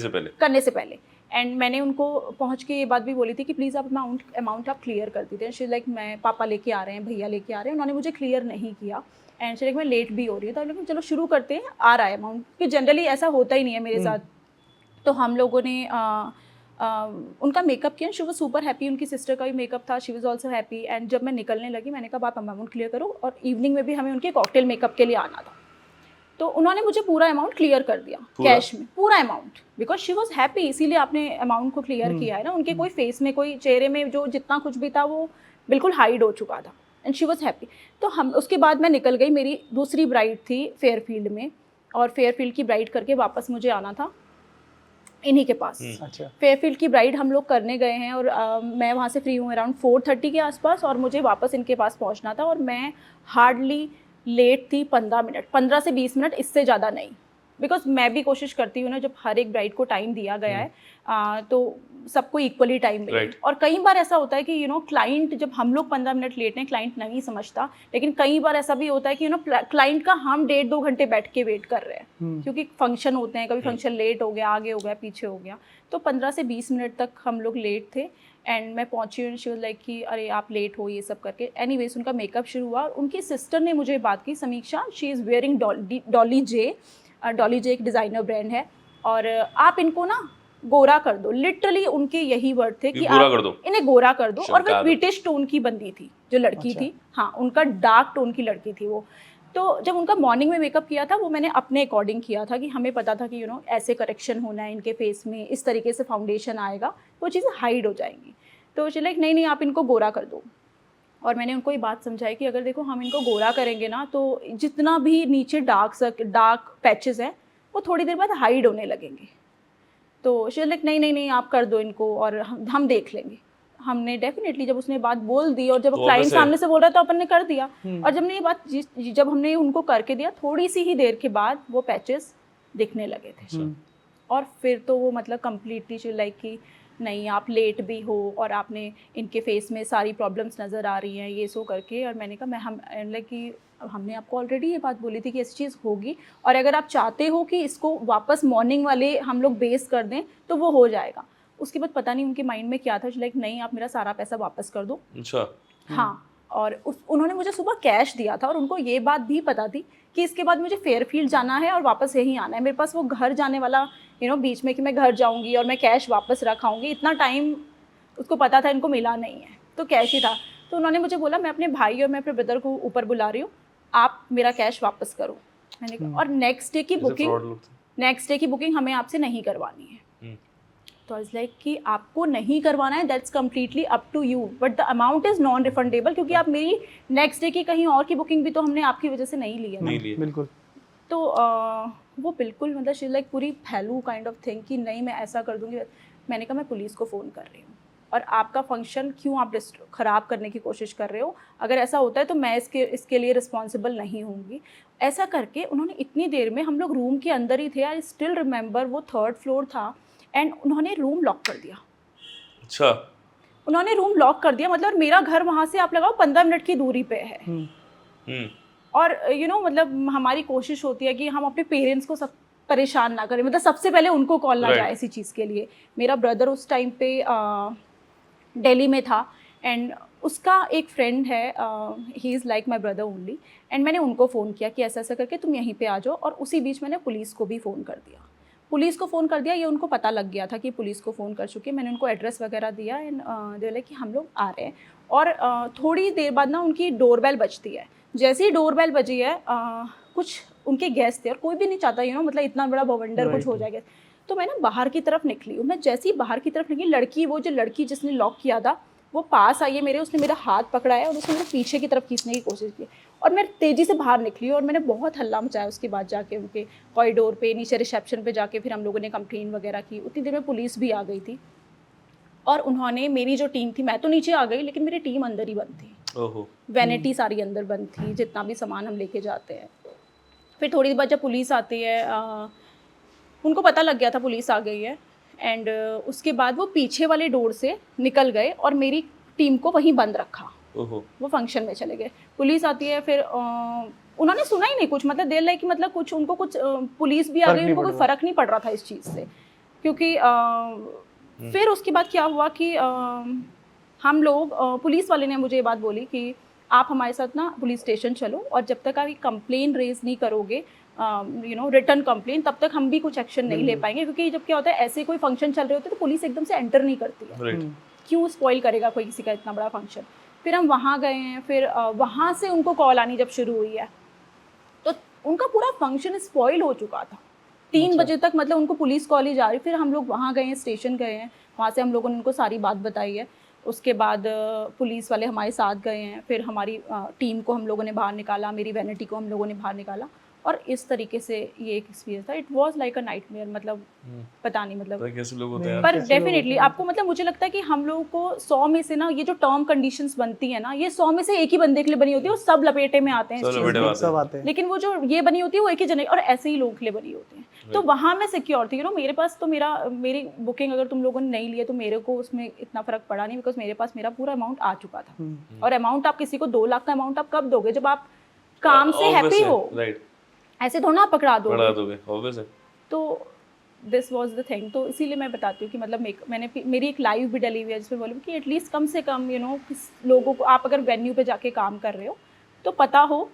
से पहले। एंड मैंने उनको पहुंच के ये बात भी बोली थी कि प्लीज़ आप अमाउंट आप क्लियर कर दीजिए। शी लाइक मैं पापा लेके आ रहे हैं, भैया लेके आ रहे हैं, उन्होंने मुझे क्लियर नहीं किया। एंड शी लाइक मैं लेट भी हो रही है, तो लेकिन चलो शुरू करते हैं, आ रहा है अमाउंट, कि जनरली ऐसा होता ही नहीं है मेरे साथ। तो हम लोगों ने उनका मेकअप किया। She was super happy. उनकी सिस्टर का भी मेकअप था, she was also happy. And जब मैं निकलने लगी मैंने कहा आप अमाउंट क्लियर करो, और इवनिंग में भी हमें उनके कॉकटेल मेकअप के लिए आना था। तो उन्होंने मुझे पूरा अमाउंट क्लियर कर दिया कैश में, पूरा amount, because she was happy. इसीलिए आपने अमाउंट को क्लियर किया है ना। उनके कोई फेस में, कोई चेहरे में जो जितना कुछ भी था वो बिल्कुल हाइड हो चुका था, एंड शी वॉज हैप्पी। तो हम उसके बाद मैं निकल गई। मेरी दूसरी ब्राइड थी फेयरफील्ड में, और फेयरफील्ड की ब्राइड करके वापस मुझे आना था इन्हीं के पास। अच्छा। फेयरफील्ड की ब्राइड हम लोग करने गए हैं, और मैं वहाँ से फ्री हूँ अराउंड 4:30 के आसपास, और मुझे वापस इनके पास पहुँचना था। और मैं हार्डली लेट थी 15 मिनट, 15 से 20 मिनट, इससे ज़्यादा नहीं। बिकॉज मैं भी कोशिश करती हूँ ना, जब हर एक ब्राइड को टाइम दिया गया है तो सबको इक्वली टाइम मिले। Right. और कई बार ऐसा होता है कि क्लाइंट, जब हम लोग 15 मिनट लेट हैं, क्लाइंट नहीं समझता, लेकिन कई बार ऐसा भी होता है कि क्लाइंट का हम 1.5-2 घंटे बैठ के वेट कर रहे हैं, क्योंकि फंक्शन होते हैं, कभी फंक्शन लेट हो गया, आगे हो गया, पीछे हो गया। तो 15 से 20 मिनट तक हम लोग लेट थे। एंड मैं पहुंची हूँ, शी वाज लाइक कि अरे आप लेट हो, ये सब करके। एनीवेज उनका मेकअप शुरू हुआ, और उनकी सिस्टर ने मुझे बात की, समीक्षा, शी इज़ वेयरिंग डॉली जे, डॉली जे एक डिज़ाइनर ब्रांड है, और आप इनको ना गोरा कर दो। लिटरली उनके यही वर्ड थे कि गोरा आप कर दो, इन्हें गोरा कर दो। और चमका वो दो। ब्रिटिश टोन की बंदी थी जो लड़की अच्छा। थी, हाँ उनका डार्क टोन की लड़की थी वो। तो जब उनका मॉर्निंग में मेकअप किया था वो मैंने अपने अकॉर्डिंग किया था कि हमें पता था कि यू नो ऐसे करेक्शन होना है इनके फेस में, इस तरीके से फाउंडेशन आएगा, वो चीज़ें हाइड हो जाएंगी। तो शी लाइक नहीं नहीं आप इनको गोरा कर दो। और मैंने उनको ये बात समझाई कि अगर देखो हम इनको गोरा करेंगे ना तो जितना भी नीचे डार्क पैचेस हैं वो थोड़ी देर बाद हाइड होने लगेंगे। तो शी लाइक नहीं नहीं नहीं आप कर दो इनको और हम देख लेंगे। हमने डेफिनेटली जब उसने बात बोल दी और जब तो क्लाइंट वैसे- सामने से बोल रहा तो अपन ने कर दिया। और जब ने ये बात जब हमने उनको करके दिया थोड़ी सी ही देर के बाद वो पैचेस दिखने लगे थे। और फिर तो वो मतलब कम्प्लीटली लाइक कि नहीं आप लेट भी हो और आपने इनके फेस में सारी प्रॉब्लम्स नज़र आ रही हैं ये सो करके। और मैंने कहा मैं हम लाइक कि हमने आपको ऑलरेडी ये बात बोली थी कि ऐसी चीज़ होगी, और अगर आप चाहते हो कि इसको वापस मॉर्निंग वाले हम लोग बेस कर दें तो वो हो जाएगा। उसके बाद पता नहीं उनके माइंड में क्या था, लाइक नहीं आप मेरा सारा पैसा वापस कर दो। अच्छा, हाँ, और उन्होंने मुझे सुबह कैश दिया था और उनको ये बात भी पता थी कि इसके बाद मुझे फेयरफील्ड जाना है और वापस यहीं आना है। मेरे पास वो घर जाने वाला बीच में कि मैं घर जाऊंगी और मैं कैश वापस रखाऊंगी, इतना टाइम उसको पता था इनको मिला नहीं है, तो कैश ही था। तो उन्होंने मुझे बोला मैं अपने भाई और मैं अपने ब्रदर को ऊपर बुला रही हूँ, आप मेरा कैश वापस करो। मैंने कहा और नेक्स्ट डे की बुकिंग हमें आपसे नहीं करवानी है। तो इट्स लाइक कि आपको नहीं करवाना है, that's completely up to you, but the amount is non refundable, क्योंकि आप मेरी नेक्स्ट डे की कहीं और की बुकिंग भी तो हमने आपकी वजह से नहीं ली है ना। नहीं लिए। बिल्कुल। तो वो बिल्कुल मतलब शी लाइक पूरी फैलू काइंड ऑफ थिंग कि नहीं मैं ऐसा कर दूंगी। मैंने कहा मैं पुलिस को फ़ोन कर रही हूँ, और आपका फंक्शन क्यों आप ख़राब करने की कोशिश कर रहे हो, अगर ऐसा होता है तो मैं इसके लिए रिस्पॉन्सिबल नहीं होंगी। ऐसा करके उन्होंने इतनी देर में, हम लोग रूम के अंदर ही थे, आई स्टिल रिमेंबर वो 3rd फ्लोर था, एंड उन्होंने रूम लॉक कर दिया। अच्छा, उन्होंने रूम लॉक कर दिया, मतलब मेरा घर वहाँ से आप लगाओ 15 मिनट की दूरी पे है। और मतलब हमारी कोशिश होती है कि हम अपने पेरेंट्स को सब परेशान ना करें, मतलब सबसे पहले उनको कॉल ना जाए ऐसी चीज़ के लिए। मेरा ब्रदर उस टाइम पे दिल्ली में था, एंड उसका एक फ्रेंड है, he is like my brother only, and मैंने उनको फ़ोन किया कि ऐसा ऐसा करके तुम यहीं पे आ जाओ। और उसी बीच मैंने पुलिस को भी फ़ोन कर दिया। ये उनको पता लग गया था कि पुलिस को फ़ोन कर चुके। मैंने उनको एड्रेस वगैरह दिया, एंड दे लाइक कि हम लोग आ रहे हैं। और थोड़ी देर बाद ना उनकी डोरबेल बजती है। जैसे ही डोरबेल बजी है, कुछ उनके गेस्ट थे, और कोई भी नहीं चाहता मतलब इतना बड़ा बवंडर कुछ हो जाएगा। तो मैं ना बाहर की तरफ निकली हूँ। मैं जैसे ही बाहर की तरफ निकली, वो जो लड़की जिसने लॉक किया था वो पास आई है मेरे, उसने मेरा हाथ पकड़ा है और उसने मुझे पीछे की तरफ खींचने की कोशिश की, और मैं तेज़ी से बाहर निकली और मैंने बहुत हल्ला मचाया। उसके बाद जाके उनके कॉरिडोर पे नीचे रिसेप्शन पे जाके फिर हम लोगों ने कंप्लेन वगैरह की। उतनी देर में पुलिस भी आ गई थी, और उन्होंने मेरी जो टीम थी, मैं तो नीचे आ गई लेकिन मेरी टीम अंदर ही बंद थी। ओहो, वैनिटी सारी अंदर बंद थी, जितना भी सामान हम लेके जाते हैं। फिर थोड़ी देर बाद जब पुलिस आती है, उनको पता लग गया था पुलिस आ गई है, एंड उसके बाद वो पीछे वाले डोर से निकल गए और मेरी टीम को वहीं बंद रखा। ओहो, वो फंक्शन में चले गए। पुलिस आती है, फिर उन्होंने सुना ही नहीं कुछ, मतलब देर लाइक कि मतलब कुछ उनको कुछ पुलिस भी आ गई, उनको कोई फ़र्क नहीं पड़ रहा था इस चीज़ से, क्योंकि फिर उसके बाद क्या हुआ कि हम लोग पुलिस वाले ने मुझे ये बात बोली कि आप हमारे साथ ना पुलिस स्टेशन चलो, और जब तक आप कंप्लेन रेज नहीं करोगे, रिटर्न कंप्लेन, तब तक हम भी कुछ एक्शन नहीं ले पाएंगे। क्योंकि जब क्या होता है, ऐसे कोई फंक्शन चल रहे होते हैं तो पुलिस एकदम से एंटर नहीं करती है, क्यों स्पॉइल करेगा कोई किसी का इतना बड़ा फंक्शन। फिर हम वहाँ गए हैं, फिर वहाँ से उनको कॉल आनी जब शुरू हुई है तो उनका पूरा फंक्शन स्पॉइल हो चुका था 3 बजे तक, मतलब उनको पुलिस कॉल ही जा रही। फिर हम लोग वहाँ गए हैं, स्टेशन गए हैं, वहाँ से हम लोगों ने उनको सारी बात बताई है। उसके बाद पुलिस वाले हमारे साथ गए हैं, फिर हमारी टीम को हम लोगों ने बाहर निकाला, मेरी वैनिटी को हम लोगों ने बाहर निकाला, और इस तरीके से ये एक एक्सपीरियंस था। It was like a nightmare, मतलब पता नहीं मतलब कैसे लोग होते हैं यार। पर डेफिनेटली आपको मतलब मुझे लगता है कि हम लोगों को 100 में से ना ये जो टर्म कंडीशंस बनती है ना, ये 100 में से एक ही बंदे के लिए बनी होती है, वो सब लपेटे में आते हैं इस चीज़ में, सब आते हैं। लेकिन वो जो ये बनी होती है वो एक ही जने, और ऐसे ही लोगों के लिए बनी होती है। तो वहाँ मैं सिक्योर थी, मेरे पास तो मेरी बुकिंग अगर तुम लोगों ने नहीं ली है तो मेरे को उसमें इतना फ़र्क पड़ा नहीं, बिकॉज मेरे पास मेरा पूरा अमाउंट आ चुका था। और अमाउंट आप किसी को 2 लाख का अमाउंट आप कब दोगे, जब आप काम से हैप्पी हो, ऐसे थोड़ा ना पकड़ा दोगे ऑब्वियस है। तो दिस वॉज द थिंग। तो इसीलिए मैं बताती हूँ कि मतलब मेरी एक लाइव भी डली हुई है जिसमें बोलूँ कि एटलीस्ट कम से कम किस लोगों को, आप अगर वेन्यू पे जाके काम कर रहे हो तो पता हो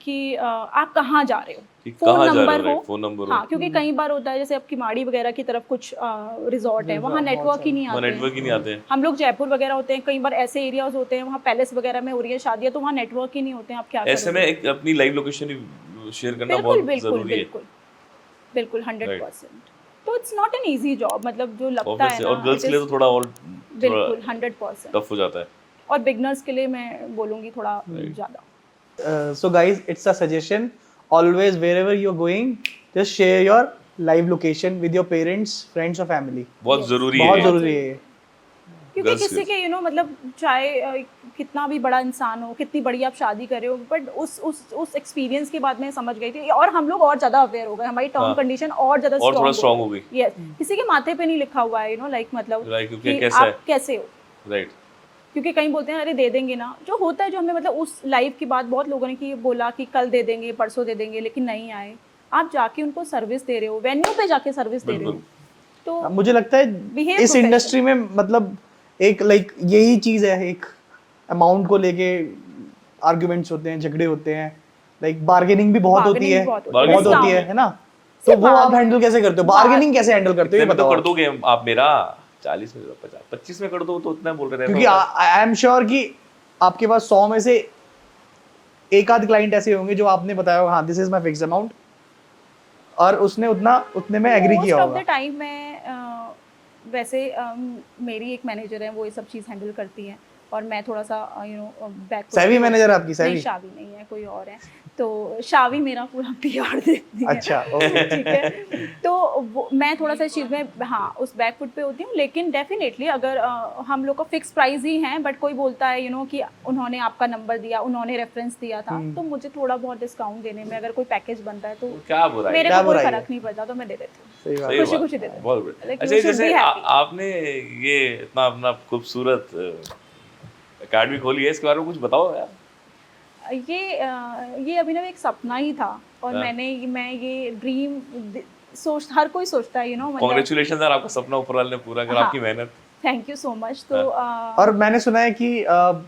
कि आप कहाँ जा रहे हो, कि फ़ोन कहाँ जा रहे हो, नंबर हो। राइट, फ़ोन नंबर हो। हाँ, क्योंकि कई बार होता है जैसे अब किमाड़ी वगैरह की तरफ कुछ रिजॉर्ट है, वहाँ बहुत नेटवर्क ही नहीं वहाँ आते नेटवर्क ही नहीं आते हैं। हम लोग जयपुर वगैरह होते हैं, कई बार ऐसे एरियाज होते हैं वहाँ पैलेस वगैरह में हो रही है शादियाँ, तो वहाँ नेटवर्क ही नहीं होते हैं, आप क्या ऐसे में करोगे? एक अपनी लाइव लोकेशन ही शेयर करना बिल्कुल बहुत बिल्कुल ज़रूरी है। बिल्कुल बिल्कुल राइट, 100%। तो it's not an easy job, मतलब जो लगता है ऑब्वियसली, और ना गर्ल्स इट के लिए इज़ तो थोड़ा और बिल्कुल थोड़ा 100%। टफ हो जाता है। और बिगनर्स के लिए मैं बोलूँगी थोड़ा Right. ज़्यादा। So guys, it's a suggestion. Always wherever you're going, just share your live location with your parents, friends or family. बहुत Yes, ज़रूरी है बहुत ये, बहुत जरूरी है ज़रूरी ये। है। क्योंकि गर्ल्स किसी के मतलब चाहे कितना भी बड़ा इंसान हो, कितनी बड़ी आप शादी कर रहे हो, बट उस एक्सपीरियंस के बाद मैं समझ गई थी, और हम लोग और ज़्यादा अवेयर हो गए, हमारी टर्म हाँ, कंडीशन और ज़्यादा और थोड़ा स्ट्रॉन्ग स्ट्रांग हो गई। यस, किसी के माथे पे नहीं लिखा हुआ है लाइक मतलब राइट, क्योंकि कि कैसा है, आप कैसे हो। राइट, क्योंकि कहीं बोलते हैं अरे दे देंगे ना, जो होता है जो हमें मतलब उस लाइव की बात बहुत लोगों ने की बोला कि कल दे देंगे, परसों दे देंगे, लेकिन नहीं आए। आप जाके उनको सर्विस दे रहे हो, वेन्यू पे जाके सर्विस दे रहे हो, बिल्कुल। तो मुझे लगता है बिहेव इस इंडस्ट्री प्रोफेशनल। में मतलब एक लाइक यही चीज है, एक अमाउंट को लेके आर्गुमेंट्स होते हैं, झगड़े होते हैं, लाइक बार्गेनिंग भी बहुत होती बार्गेनिंग है, बहुत होती है, बहुत होती discount। है ना? तो सिर्फ वो आप bargain- हैंडल कैसे करते हो, बार- बार्गेनिंग कैसे हैंडल करते हो ये इतने में तो बताओ कर दोगे आप मेरा 40 में दो, 50 25 में कर दो तो उतना बोल रहे थे। क्योंकि आई एम श्योर कि आपके पास 100 में से एक आध क्लाइंट ऐसे होंगे जो आपने बताया होगा हाँ this is my fix amount, और उसने उतने में एग्री किया मोस्ट ऑफ द होगा। टाइम मैं वैसे मेरी एक मैनेजर है, वो ये सब चीज़ हैंडल करती हैं, और मैं थोड़ा सा बैक सैवी मैनेजर है आपकी? नहीं, सैवी? शावी नहीं है, कोई और है। तो शावी मेरा पूरा पीआर देखती है। अच्छा, ओके। ठीक है, तो मैं थोड़ा सा इस चीज़ में हाँ उस बैक फुट पे होती हूँ, लेकिन डेफिनेटली अगर हम लोग का फिक्स प्राइस ही है, बट कोई बोलता है कि उन्होंने आपका नंबर दिया, उन्होंने रेफरेंस दिया था, तो मुझे थोड़ा बहुत डिस्काउंट देने में अगर कोई पैकेज बनता है तो क्या बुराई है? मेरे क्या को कोई बुराई है? फर्क नहीं पड़ता, तो मैं दे देती हूँ। सही बात सही है। खुशी बात खुशी है, दे देते हैं। बहुत बढ़िया। Like, अच्छा, you should जैसे be happy. आपने ये इतना अपना खूबसूरत अकेडमी खोली है, इसके बारे में कुछ बताओ यार। ये अभिनव एक सपना ही था, और हाँ। मैं ये ड्रीम हर कोई सोचता है मतलब। कांग्रेचुलेशन यार, आपका सपना ऊपर वाले ने पूरा करा, हाँ। आपकी मेहनत। Thank you so much. तो और मैंने सुना है कि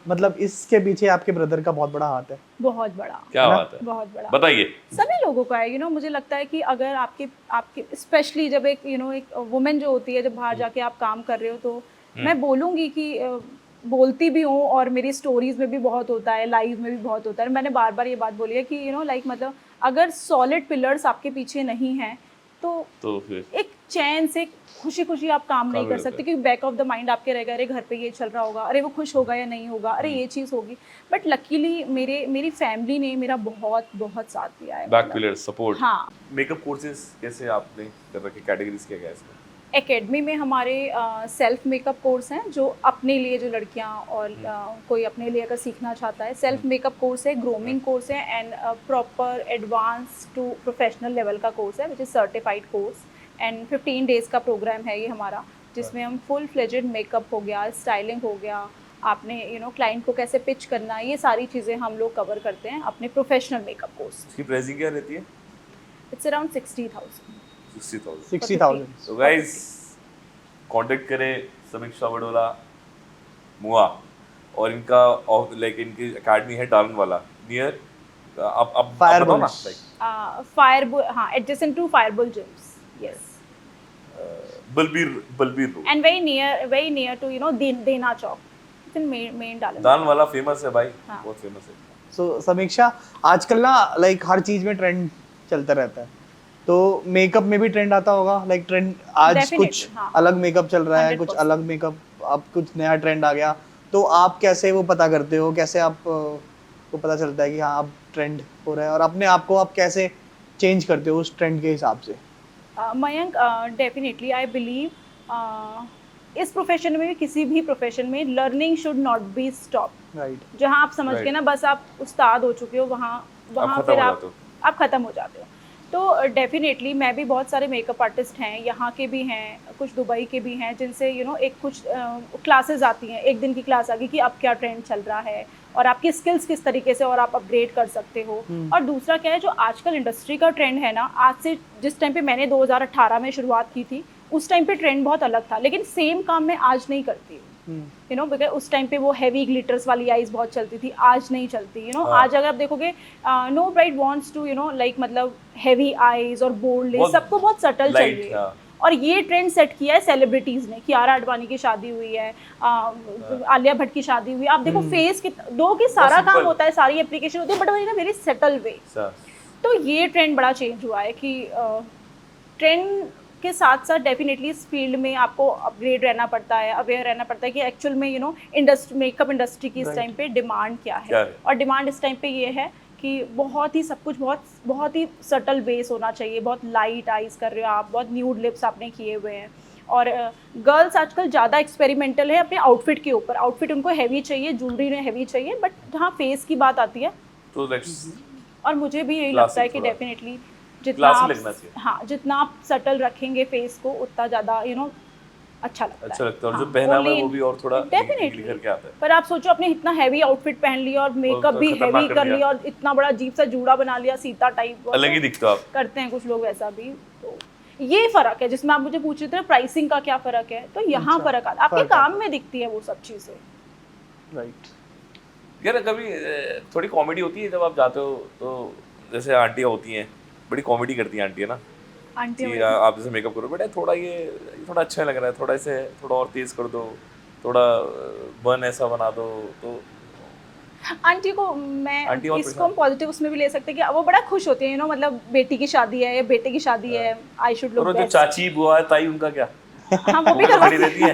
मतलब इसके पीछे आपके ब्रदर का बहुत बड़ा हाथ है। बहुत बड़ा, क्या है ना? बात है, बहुत बड़ा बताइए। सभी लोगों का है मुझे लगता है कि अगर आपके स्पेशली जब एक एक वुमेन जो होती है, जब बाहर जाके आप काम कर रहे हो, तो मैं बोलूँगी कि बोलती भी हूँ, और मेरी स्टोरीज में भी बहुत होता है, लाइव में भी बहुत होता है। मैंने बार बार ये बात बोली है कि लाइक मतलब अगर सॉलिड पिलर्स आपके पीछे नहीं हैं, तो फिर एक चैन से खुशी खुशी आप काम नहीं कर नहीं सकते, क्योंकि बैक ऑफ द माइंड आपके रहेगा अरे घर पे ये चल रहा होगा, अरे वो खुश होगा या नहीं होगा, अरे ये चीज़ होगी। बट लकीली मेरी फैमिली ने मेरा बहुत बहुत साथ दिया है। Back pillar support. हाँ, मेकअप कोर्सेज कैसे आपने कर रखे, कैटेगरीज क्या क्या है इसमें? एकेडमी में हमारे सेल्फ मेकअप कोर्स हैं, जो अपने लिए जो लड़कियां और कोई अपने लिए अगर सीखना चाहता है, सेल्फ मेकअप कोर्स है, ग्रूमिंग कोर्स है, and proper advance to professional level का कोर्स है, which is certified course. And 15 days का प्रोग्राम है ये हमारा, जिसमें हम फुल फ्लेजेड मेकअप हो गया, स्टाइलिंग हो गया, आपने क्लाइंट को कैसे पिच करना है, ये सारी चीज़ें हम लोग कवर करते हैं अपने प्रोफेशनल मेकअप कोर्स। इसकी प्राइसिंग क्या रहती है? It's around 60,000। 60,000। 60,000। तो गाइस कांटेक्ट करें समीक्षा वडोला मुआ, और इनका लाइक इनकी एकेडमी है डालन वाला नियर आप बताओ ना, लाइक फायरबुल, हाँ, adjacent to Firebull gyms, yes, Balbir road, and very near to देना चौक, it's in main डालन दान वाला फेमस है भाई, हाँ। बहुत फेमस है। सो समीक्षा, आजकल ना लाइक हर चीज में ट्रेंड चलता रहता है, तो मेकअप में भी ट्रेंड आता होगा, लाइक ट्रेंड आज Definitely, कुछ हाँ। अलग मेकअप चल रहा है, 100%। कुछ अलग मेकअप, अब कुछ नया ट्रेंड आ गया, तो आप कैसे वो पता करते हो, कैसे आप को पता चलता है कि हाँ अब ट्रेंड हो रहा है, और अपने आप को आप कैसे चेंज करते हो उस ट्रेंड के हिसाब से? मयंक, डेफिनेटली आई बिलीव इस प्रोफेशन में भी, किसी भी प्रोफेशन में, learning should not be stop. Right. जहाँ आप समझ के ना बस आप उस्ताद हो चुके हो, वहाँ फिर आप ख़त्म हो जाते हो। तो डेफिनेटली मैं भी, बहुत सारे मेकअप आर्टिस्ट हैं, यहाँ के भी हैं, कुछ दुबई के भी हैं, जिनसे एक कुछ क्लासेस आती हैं, एक दिन की क्लास आ गई कि अब क्या ट्रेंड चल रहा है, और आपकी स्किल्स किस तरीके से और आप अपग्रेड कर सकते हो। और दूसरा क्या है, जो आजकल इंडस्ट्री का ट्रेंड है ना, आज से जिस टाइम पे मैंने 2018 में शुरुआत की थी, उस टाइम पे ट्रेंड बहुत अलग था, लेकिन सेम काम मैं आज नहीं करती हूँ। यू नो, बिकॉज उस टाइम पे वो हैवी ग्लिटर्स वाली आईज बहुत चलती थी, आज नहीं चलती, यू नो। हाँ। आज अगर आप देखोगे no bride wants to, you know, like मतलब हैवी आईज और बोल्ड, बहुत सबको बहुत सटल light, चाहिए। हाँ। और ये ट्रेंड सेट किया है सेलिब्रिटीज ने। कियारा आडवाणी की शादी हुई है, आलिया भट्ट की शादी हुई, आप देखो फेस की दो की सारा काम simple। होता है, सारी एप्लीकेशन होती है, but in a very subtle way. तो ये ट्रेंड बड़ा चेंज हुआ है कि ट्रेंड के साथ साथ डेफिनेटली इस फील्ड में आपको अपग्रेड रहना पड़ता है, अवेयर रहना पड़ता है कि एक्चुअल में, you know, industry, makeup industry की इस टाइम पे डिमांड क्या है। और डिमांड इस टाइम पे ये है कि बहुत ही सब कुछ बहुत ही सटल बेस होना चाहिए, बहुत लाइट आइज कर रहे हो आप, बहुत न्यूड लिप्स आपने किए हुए हैं। और गर्ल्स आजकल ज़्यादा एक्सपेरिमेंटल है अपने आउटफिट के ऊपर। आउटफिट उनको हैवी चाहिए, ज्वेलरी में हैवी चाहिए, बट जहाँ फेस की बात आती है तो लेट्स और मुझे भी यही Classic लगता है कि थोड़ा। डेफिनेटली जितना Classy आप, लगना चाहिए। हाँ, जितना आप सटल रखेंगे फेस को उतना ज़्यादा, यू नो, अच्छा लगता है। अच्छा लगता है, और जो हाँ, पहनावा है only वो भी और थोड़ा definitely। निखर के आता है। पर आप सोचो आपने इतना हैवी आउटफिट पहन लिया और मेकअप तो भी खतरनाक हैवी कर कर दिया। लिया और इतना बड़ा अजीब सा जूड़ा बना लिया, सीता टाइप, अलग ही दिखते हो आप। करते हैं कुछ लोग वैसा भी। तो ये फर्क है जिसमें आप मुझे पूछ रहे थे प्राइसिंग का क्या फर्क है, तो यहाँ अच्छा, फर्क आता है, आपके फर्क आता काम में दिखती है वो सब चीज़ें। राइट। यार कभी थोड़ी कॉमेडी होती है जब आप जाते हो, तो जैसे आंटियाँ होती हैं, बड़ी कॉमेडी करती हैं आंटियाँ ना, आंटी कि आप जैसे मेकअप करो, बेटा थोड़ा ये थोड़ा अच्छा लग रहा है, थोड़ा इसे थोड़ा और तेज कर दो, थोड़ा बन ऐसा बना दो, तो आंटी को मैं आंटी और इसको हम पॉजिटिव उसमें भी ले सकते हैं कि वो बड़ा खुश होती है, यू नो, मतलब बेटी की शादी है या बेटे की शादी है, आई शुड लुक और जो बेस्ट। चाची बुआ ताई उनका क्या, हाँ, वो भी वो तो करवा खड़ी रहती है।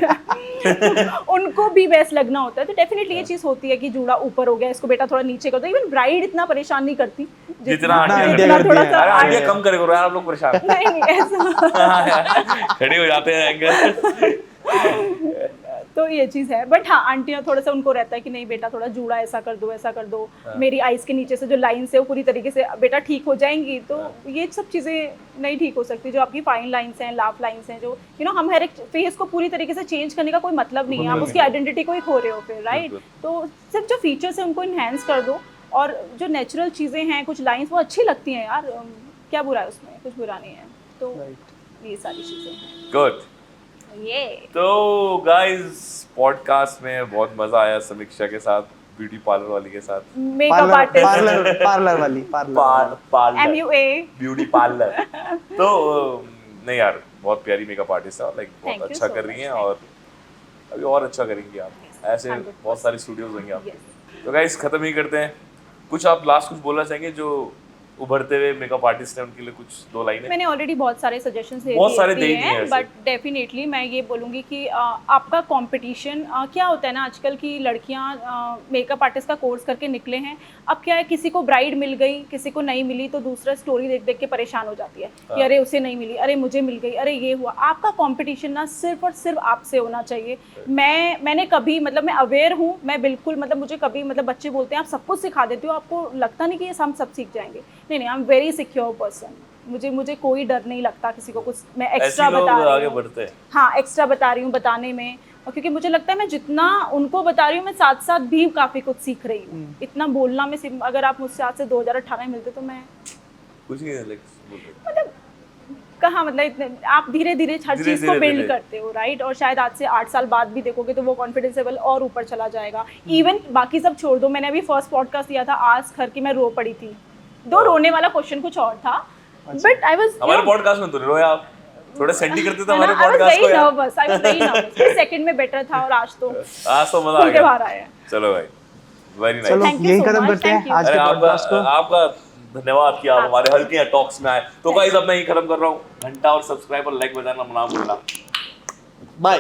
उनको भी बेस्ट लगना होता है। तो डेफिनेटली ये चीज़ होती है कि जूड़ा ऊपर हो गया, इसको बेटा थोड़ा नीचे कर दो। इवन ब्राइड इतना परेशान नहीं करती जितना आंटियाँ आंटियाँ करती करती हैं। हैं। सा अरे आंटियाँ कम करे करो यार, आप लोग परेशान नहीं नहीं ऐसा खड़े हो जाते हैं एंकर। तो ये चीज़ है। बट हाँ, आंटियाँ थोड़ा सा उनको रहता है कि नहीं बेटा थोड़ा जूड़ा ऐसा कर दो, ऐसा कर दो, मेरी आइज़ के नीचे से जो लाइन्स है वो पूरी तरीके से बेटा ठीक हो जाएंगी। तो ये सब चीज़ें नहीं ठीक हो सकती, जो आपकी फाइन लाइन्स हैं, लाफ लाइन्स हैं, जो, यू नो, हम हर एक फेस को पूरी तरीके से चेंज करने का कोई मतलब नहीं है, आप उसकी आइडेंटिटी को ही खो रहे हो फिर, राइट। तो सिर्फ जो फीचर्स हैं उनको इन्हेंस कर दो, और जो नेचुरल चीज़ें हैं, कुछ लाइन्स वो अच्छी लगती हैं यार, क्या बुरा है उसमें, कुछ बुरा नहीं है। तो ये सारी चीज़ें गुड। ये तो गाइस पॉडकास्ट में बहुत मजा आया समीक्षा के साथ, ब्यूटी पार्लर वाली के साथ, मेकअप आर्टिस्ट पार्लर वाली पार्लर MUA ब्यूटी पार्लर। तो नहीं यार, बहुत प्यारी मेकअप आर्टिस्ट है, लाइक Thank बहुत you अच्छा so कर रही much, हैं, thank और अभी और अच्छा करेंगी आप, ऐसे 100%। बहुत सारी स्टूडियोज होंगे आपके। Yes। तो गाइस खत्म ही करते हैं, कुछ आप लास्ट कुछ बोलना चाहेंगे जो उभरते हुए मेकअप आर्टिस्ट हैं उनके लिए, कुछ दो लाइनें? मैंने ऑलरेडी बहुत सारे सजेशंस बहुत सारे दे दिए दिए हैं हैं, ऐसे। बट डेफिनेटली मैं ये बोलूँगी कि आपका कंपटीशन क्या होता है ना, आजकल की लड़कियां मेकअप आर्टिस्ट का कोर्स करके निकले हैं। अब क्या है, किसी को ब्राइड मिल गई, किसी को नहीं मिली, तो दूसरा स्टोरी देख देख के परेशान हो जाती है कि अरे उसे नहीं मिली, अरे मुझे मिल गई, अरे ये हुआ। आपका कंपटीशन ना सिर्फ और सिर्फ आपसे होना चाहिए। मैंने कभी, मतलब मैं अवेयर हूँ, मैं बिल्कुल, मतलब मुझे कभी, मतलब बच्चे बोलते हैं आप सब कुछ सिखा देते हो, आपको लगता नहीं कि ये हम सब सीख जाएंगे। नहीं, I am very secure person, मुझे कोई डर नहीं लगता किसी को कुछ मैं एक्स्ट्रा ऐसे लोग बता आगे रही हूँ। बढ़ते हैं। हाँ, एक्स्ट्रा बता रही हूँ बताने में, और क्योंकि मुझे लगता है मैं जितना उनको बता रही हूँ, मैं साथ साथ भी काफ़ी कुछ सीख रही हूँ। इतना बोलना में अगर आप मुझसे आज से 2018 में मिलते तो मैं कुछ नहीं है, मतलब कहाँ, मतलब इतने आप धीरे धीरे हर चीज़ को बिल्ड करते हो, राइट। और शायद आज से 8 साल बाद भी देखोगे तो वो कॉन्फिडेंस लेवल और ऊपर चला जाएगा। इवन बाकी सब छोड़ दो, मैंने अभी फर्स्ट पॉडकास्ट दिया था आज खर की, मैं रो पड़ी थी। दो रोने वाला क्वेश्चन कुछ और था, बट आई वाज, हमारे पॉडकास्ट में तो नहीं रोए आप, थोड़े सेंटी करते थे हमारे पॉडकास्ट को यार। I was very nervous. Second में बेटर था, और आज तो मजा आ खुल के बाहर आया है। चलो भाई, वेरी नाइस। चलो Thank you यही so खत्म much, करते हैं thank you। आज के अरे पॉडकास्ट को। आपका धन्यवाद कि आप हमारे हल्के टॉक्स में आए। तो गाइस अब मैं यही खत्म कर रहा हूँ, घंटा और सब्सक्राइब और लाइक बजाना ना भूलना। बाय।